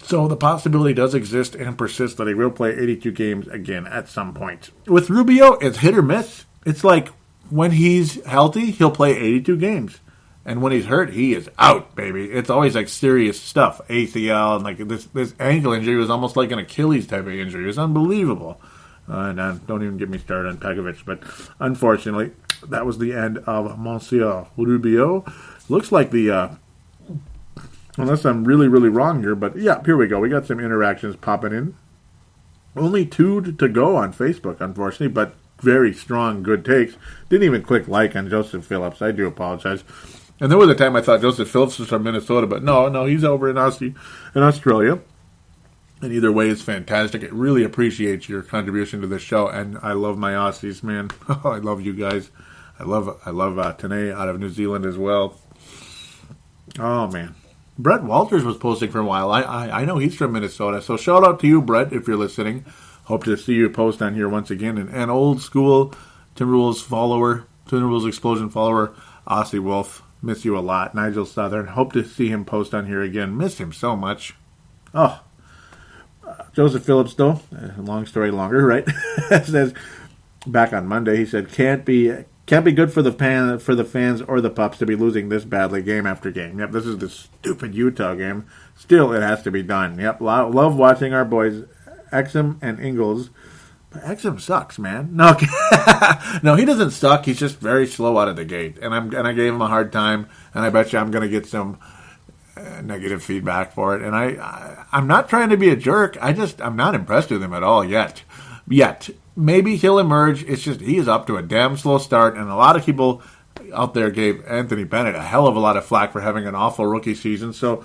So the possibility does exist and persist that he will play 82 games again at some point. With Rubio, it's hit or miss. It's like when he's healthy, he'll play 82 games. And when he's hurt, he is out, baby. It's always like serious stuff. ACL and like this ankle injury was almost like an Achilles type of injury. It was unbelievable. And don't even get me started on Pekovic. But unfortunately, that was the end of Monsieur Rubio. Looks like unless I'm really, really wrong here. But yeah, here we go. We got some interactions popping in. Only 2 to go on Facebook, unfortunately. But very strong, good takes. Didn't even click like on Joseph Phillips. I do apologize. And there was a time I thought Joseph Phillips was from Minnesota, but no, he's over in Australia. And either way, it's fantastic. I really appreciate your contribution to this show, and I love my Aussies, man. I love you guys. I love Tanae out of New Zealand as well. Oh, man. Brett Walters was posting for a while. I know he's from Minnesota, so shout out to you, Brett, if you're listening. Hope to see you post on here once again. And an old school Timberwolves Explosion follower, Aussie Wolf. Miss you a lot. Nigel Southern. Hope to see him post on here again. Miss him so much. Oh. Joseph Phillips, though. Long story longer, right? Says back on Monday, he said, can't be good for the fans or the pups to be losing this badly game after game. Yep, this is the stupid Utah game. Still, it has to be done. Yep, love watching our boys Exum and Ingles. But Exum sucks, man. No, no, he doesn't suck. He's just very slow out of the gate. And I gave him a hard time, and I bet you I'm going to get some negative feedback for it. And I'm not trying to be a jerk. I'm not impressed with him at all yet. Maybe he'll emerge. It's just he is up to a damn slow start, and a lot of people out there gave Anthony Bennett a hell of a lot of flack for having an awful rookie season. So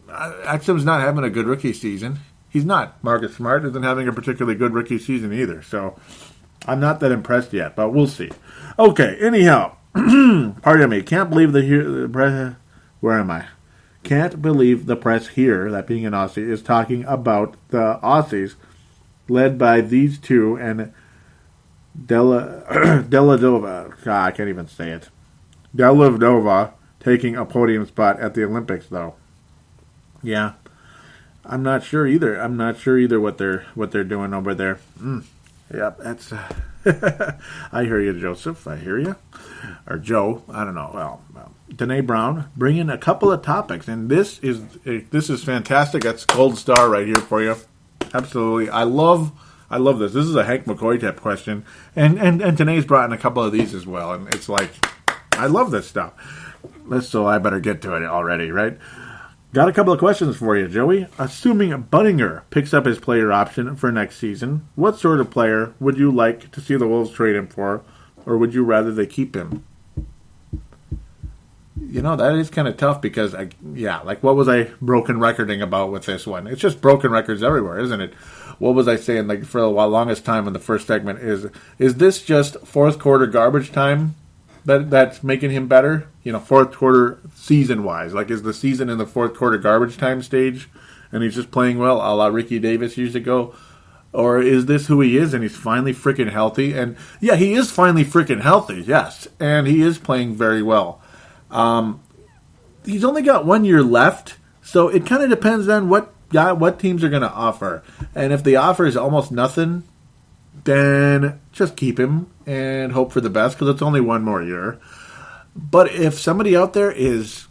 Exum's not having a good rookie season. He's not. Marcus Smart isn't having a particularly good rookie season either. So I'm not that impressed yet, but we'll see. Okay, anyhow. Pardon me. Can't believe where am I? Can't believe the press here, that being an Aussie, is talking about the Aussies led by these two and Deladova. I can't even say it. Deladova taking a podium spot at the Olympics, though. Yeah, I'm not sure either. What they're doing over there. Yep, that's. I hear you, Joseph. I hear you, or Joe. I don't know. Well, Danae Brown bringing a couple of topics, and this is fantastic. That's gold star right here for you. Absolutely, I love this. This is a Hank McCoy type question, and Danae's brought in a couple of these as well, and it's like I love this stuff. So I better get to it already, right? Got a couple of questions for you, Joey. Assuming Budinger picks up his player option for next season, what sort of player would you like to see the Wolves trade him for, or would you rather they keep him? That is kind of tough because, what was I broken recording about with this one? It's just broken records everywhere, isn't it? What was I saying for the longest time in the first segment? Is this just fourth quarter garbage time that's making him better? Fourth quarter season-wise. Is the season in the fourth quarter garbage time stage and he's just playing well, a la Ricky Davis used to go? Or is this who he is and he's finally freaking healthy? And, yeah, he is finally freaking healthy, yes. And he is playing very well. He's only got 1 year left, so it kind of depends on what teams are going to offer. And if the offer is almost nothing, then just keep him and hope for the best because it's only 1 more year. But if somebody out there is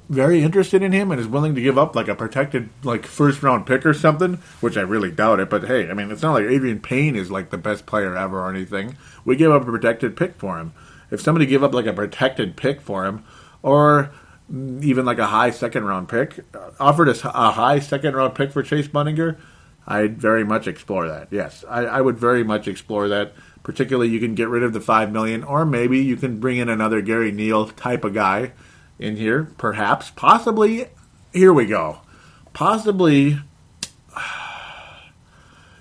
very interested in him and is willing to give up a protected first round pick or something, which I really doubt it, but hey, I mean, it's not like Adrian Payne is the best player ever or anything. We give up a protected pick for him. If somebody give up a protected pick for him, or even a high second round pick, offered us a high second round pick for Chase Budinger, I'd very much explore that. Yes, I would very much explore that. Particularly, you can get rid of the $5 million, or maybe you can bring in another Gary Neal type of guy in here. Perhaps, possibly. Here we go. Possibly.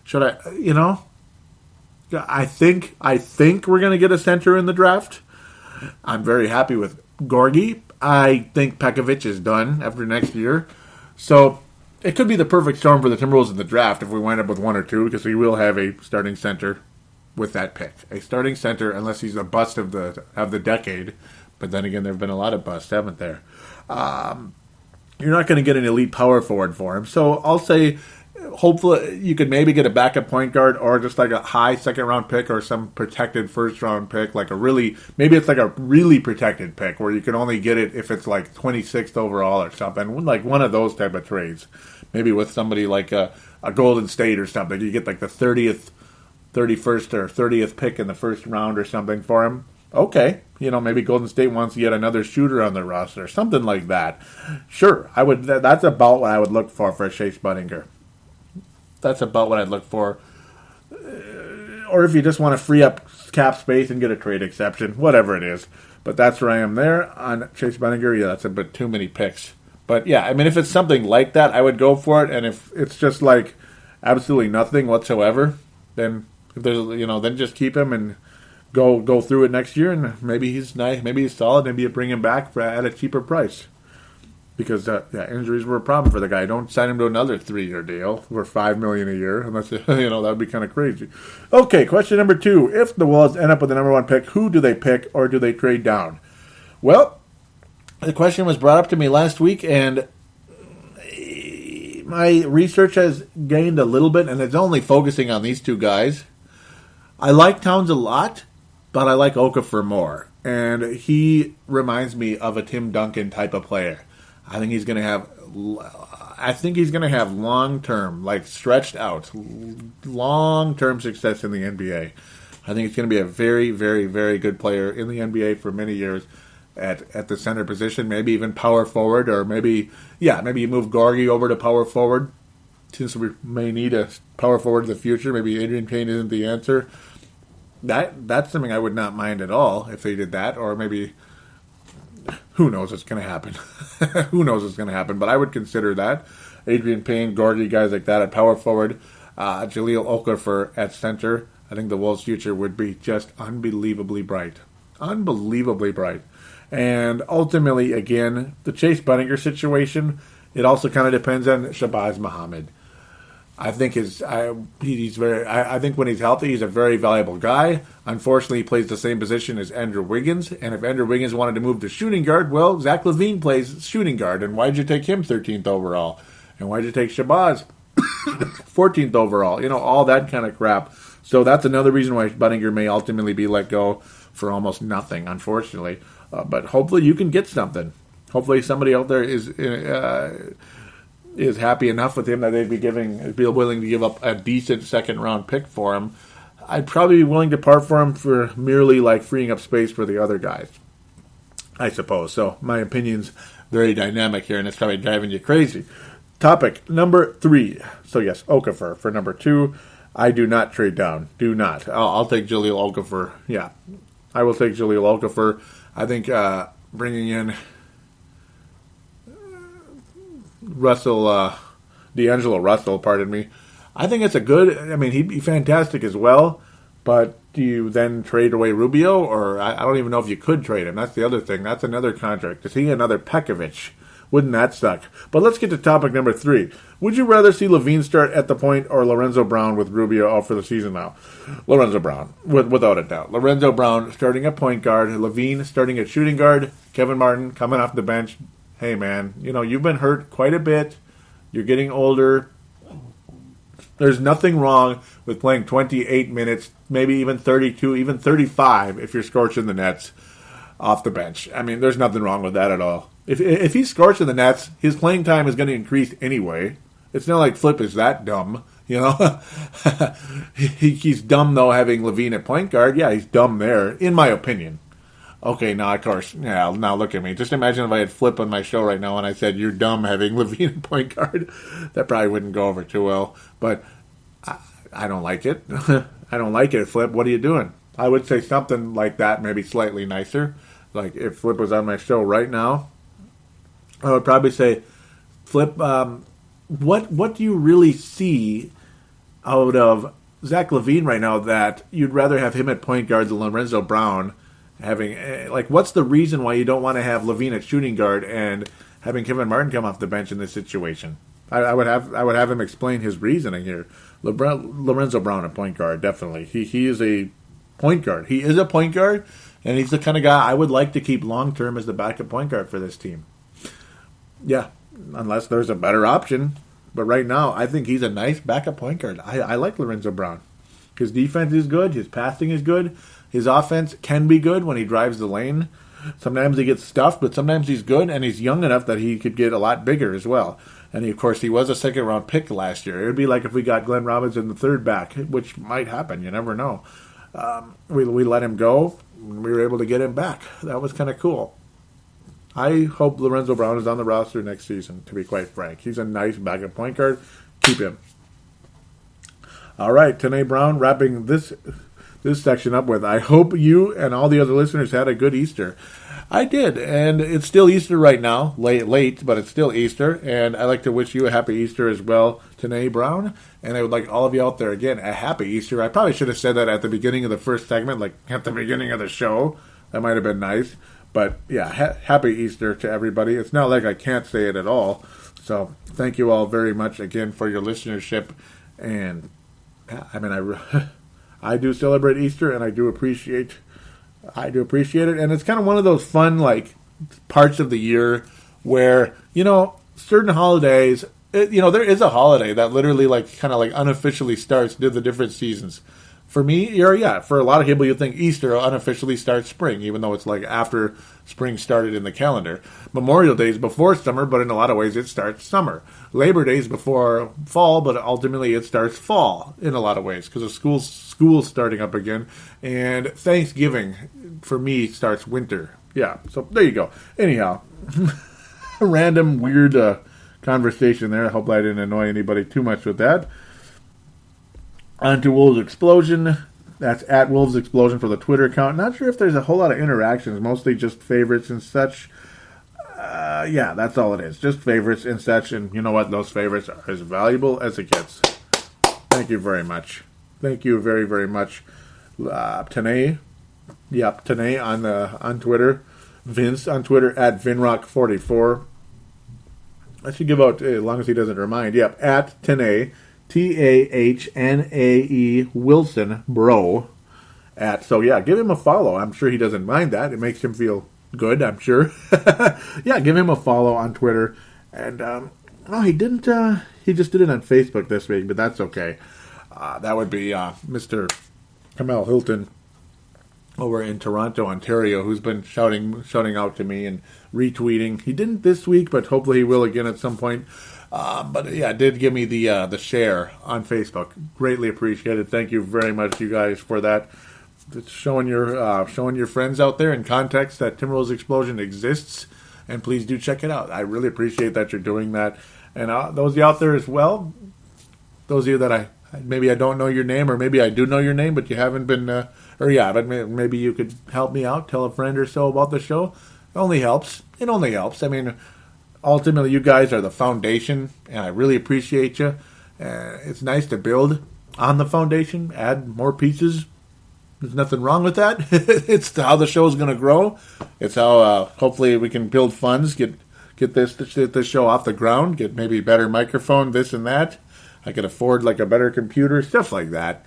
Should I? I think we're going to get a center in the draft. I'm very happy with Gorgie. I think Pekovic is done after next year. So it could be the perfect storm for the Timberwolves in the draft if we wind up with 1 or 2, because we will have a starting center with that pick. A starting center, unless he's a bust of the decade. But then again, there have been a lot of busts, haven't there? You're not going to get an elite power forward for him. So I'll say, hopefully, you could maybe get a backup point guard or just a high second-round pick or some protected first-round pick, maybe it's a really protected pick where you can only get it if it's 26th overall or something, one of those type of trades. Maybe with somebody like a Golden State or something. You get the 31st or 30th pick in the first round or something for him. Okay, maybe Golden State wants to get another shooter on their roster, something like that. Sure, I would. That's about what I would look for Chase Budinger. That's about what I'd look for. Or if you just want to free up cap space and get a trade exception, whatever it is. But that's where I am there on Chase Budinger. Yeah, that's a bit too many picks. But yeah, I mean, if it's something like that, I would go for it. And if it's just absolutely nothing whatsoever, then if there's then just keep him and go through it next year. And maybe he's nice, maybe he's solid. Maybe you bring him back at a cheaper price. Because injuries were a problem for the guy. Don't sign him to another 3-year deal for $5 million a year, unless that would be kind of crazy. Okay, question number 2: if the Wolves end up with the number 1 pick, who do they pick, or do they trade down? Well, the question was brought up to me last week, and my research has gained a little bit, and it's only focusing on these 2 guys. I like Towns a lot, but I like Okafor more, and he reminds me of a Tim Duncan type of player. I think he's going to have long-term, stretched out, long-term success in the NBA. I think he's going to be a very, very, very good player in the NBA for many years at the center position, maybe even power forward, or maybe you move Gorgie over to power forward, since we may need a power forward in the future. Maybe Adrian Payne isn't the answer. That's something I would not mind at all if they did that, or maybe... Who knows what's going to happen? Who knows what's going to happen? But I would consider that. Adrian Payne, Gorgie, guys like that at power forward. Jahlil Okafor at center. I think the Wolves' future would be just unbelievably bright. Unbelievably bright. And ultimately, again, the Chase Budinger situation, it also kind of depends on Shabazz Muhammad. I think he's very. I think when he's healthy, he's a very valuable guy. Unfortunately, he plays the same position as Andrew Wiggins. And if Andrew Wiggins wanted to move to shooting guard, well, Zach Lavine plays shooting guard. And why did you take him 13th overall? And why did you take Shabazz 14th overall? All that kind of crap. So that's another reason why Budinger may ultimately be let go for almost nothing, unfortunately. But hopefully you can get something. Hopefully somebody out there is happy enough with him that they'd be willing to give up a decent second-round pick for him. I'd probably be willing to part for him for merely like freeing up space for the other guys, I suppose. So my opinion's very dynamic here, and it's probably driving you crazy. Topic number 3. So yes, Okafor for number 2. I do not trade down. Do not. I'll take Jahlil Okafor. Yeah, I will take Jahlil Okafor. I think bringing in D'Angelo Russell, pardon me. I think it's a good. I mean, he'd be fantastic as well. But do you then trade away Rubio, or I don't even know if you could trade him? That's the other thing. That's another contract. Is he another Pekovic? Wouldn't that suck? But let's get to topic number 3. Would you rather see Lavine start at the point or Lorenzo Brown with Rubio out for the season now? Lorenzo Brown, without a doubt. Lorenzo Brown starting at point guard, Lavine starting at shooting guard, Kevin Martin coming off the bench. Hey, man, you've been hurt quite a bit. You're getting older. There's nothing wrong with playing 28 minutes, maybe even 32, even 35 if you're scorching the nets off the bench. I mean, there's nothing wrong with that at all. If he's scorching the nets, his playing time is going to increase anyway. It's not like Flip is that dumb, He's dumb, though, having Lavine at point guard. Yeah, he's dumb there, in my opinion. Okay, now, of course, yeah, now look at me. Just imagine if I had Flip on my show right now and I said, you're dumb having Lavine at point guard. That probably wouldn't go over too well. But I don't like it. I don't like it, Flip. What are you doing? I would say something like that, maybe slightly nicer. Like, if Flip was on my show right now, I would probably say, Flip, what do you really see out of Zach Lavine right now that you'd rather have him at point guard than Lorenzo Brown having, what's the reason why you don't want to have Lavine at shooting guard and having Kevin Martin come off the bench in this situation? I would have him explain his reasoning here. Lorenzo Brown at point guard, definitely. He is a point guard. He is a point guard, and he's the kind of guy I would like to keep long-term as the backup point guard for this team. Yeah, unless there's a better option. But right now, I think he's a nice backup point guard. I like Lorenzo Brown. His defense is good. His passing is good. His offense can be good when he drives the lane. Sometimes he gets stuffed, but sometimes he's good, and he's young enough that he could get a lot bigger as well. And, of course, he was a second-round pick last year. It would be like if we got Glenn Robinson the third back, which might happen. You never know. We let him go. We were able to get him back. That was kind of cool. I hope Lorenzo Brown is on the roster next season, to be quite frank. He's a nice backup point guard. Keep him. All right, Tanae Brown wrapping this section up with, I hope you and all the other listeners had a good Easter. I did, and it's still Easter right now. Late, but it's still Easter, and I'd like to wish you a happy Easter as well, Tanae Brown, and I would like all of you out there, again, a happy Easter. I probably should have said that at the beginning of the first segment, like at the beginning of the show. That might have been nice. But, yeah, happy Easter to everybody. It's not like I can't say it at all. So, thank you all very much again for your listenership. And, I mean, I do celebrate Easter, and I do appreciate it. And it's kind of one of those fun, parts of the year where, certain holidays, there is a holiday that literally, unofficially starts the different seasons. For me, for a lot of people, you think Easter unofficially starts spring, even though it's after spring started in the calendar. Memorial Day is before summer, but in a lot of ways it starts summer. Labor Day is before fall, but ultimately it starts fall in a lot of ways because of school's starting up again. And Thanksgiving, for me, starts winter. Yeah, so there you go. Anyhow, random, weird conversation there. I hope I didn't annoy anybody too much with that. On to Wolves Explosion. That's at Wolves Explosion for the Twitter account. Not sure if there's a whole lot of interactions, mostly just favorites and such. Yeah, that's all it is. Just favorites and such. And you know what? Those favorites are as valuable as it gets. Thank you very much. Thank you very, very much. Tanae. Yep, Tanae on Twitter. Vince on Twitter at Vinrock44. I should give out, as long as he doesn't remind. Yep, at Tanae. TAHNAE Wilson Bro. So yeah, give him a follow. I'm sure he doesn't mind that. It makes him feel good, I'm sure. Yeah, give him a follow on Twitter. And, he didn't, he just did it on Facebook this week, but that's okay. That would be Mr. Kamel Hilton over in Toronto, Ontario, who's been shouting out to me and retweeting. He didn't this week, but hopefully he will again at some point. But yeah, did give me the share on Facebook. Greatly appreciated. Thank you very much, you guys, for that. It's showing your friends out there in context that Timberwolves Explosion exists, and please do check it out. I really appreciate that you're doing that. And those of you out there as well, those of you that maybe I don't know your name, or maybe I do know your name, but you haven't been, but maybe you could help me out, tell a friend or so about the show. It only helps. I mean, ultimately, you guys are the foundation, and I really appreciate you. It's nice to build on the foundation, add more pieces. There's nothing wrong with that. It's how the show is going to grow. It's how hopefully we can build funds, get this show off the ground, get maybe a better microphone, this and that. I could afford like a better computer, stuff like that.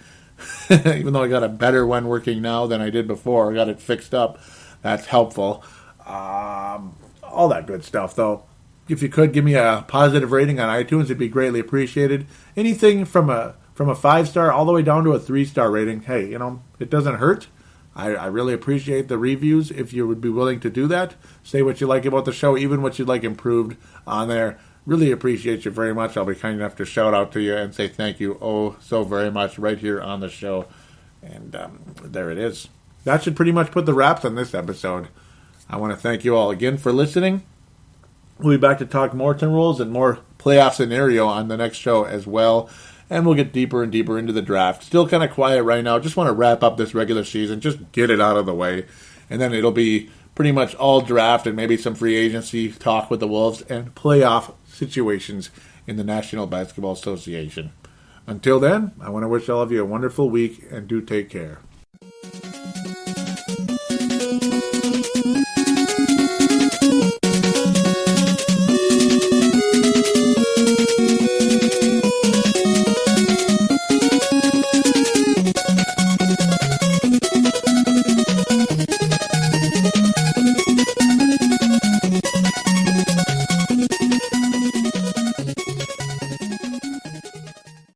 Even though I got a better one working now than I did before, I got it fixed up. That's helpful. All that good stuff, though. If you could give me a positive rating on iTunes, it'd be greatly appreciated. Anything from a 5-star all the way down to a 3-star rating, hey, it doesn't hurt. I really appreciate the reviews. If you would be willing to do that, say what you like about the show, even what you'd like improved on there. Really appreciate you very much. I'll be kind enough to shout out to you and say thank you so very much right here on the show. And there it is. That should pretty much put the wraps on this episode. I want to thank you all again for listening. We'll be back to talk more Timberwolves and more playoff scenario on the next show as well. And we'll get deeper and deeper into the draft. Still kind of quiet right now. Just want to wrap up this regular season. Just get it out of the way. And then it'll be pretty much all draft and maybe some free agency talk with the Wolves and playoff situations in the National Basketball Association. Until then, I want to wish all of you a wonderful week and do take care.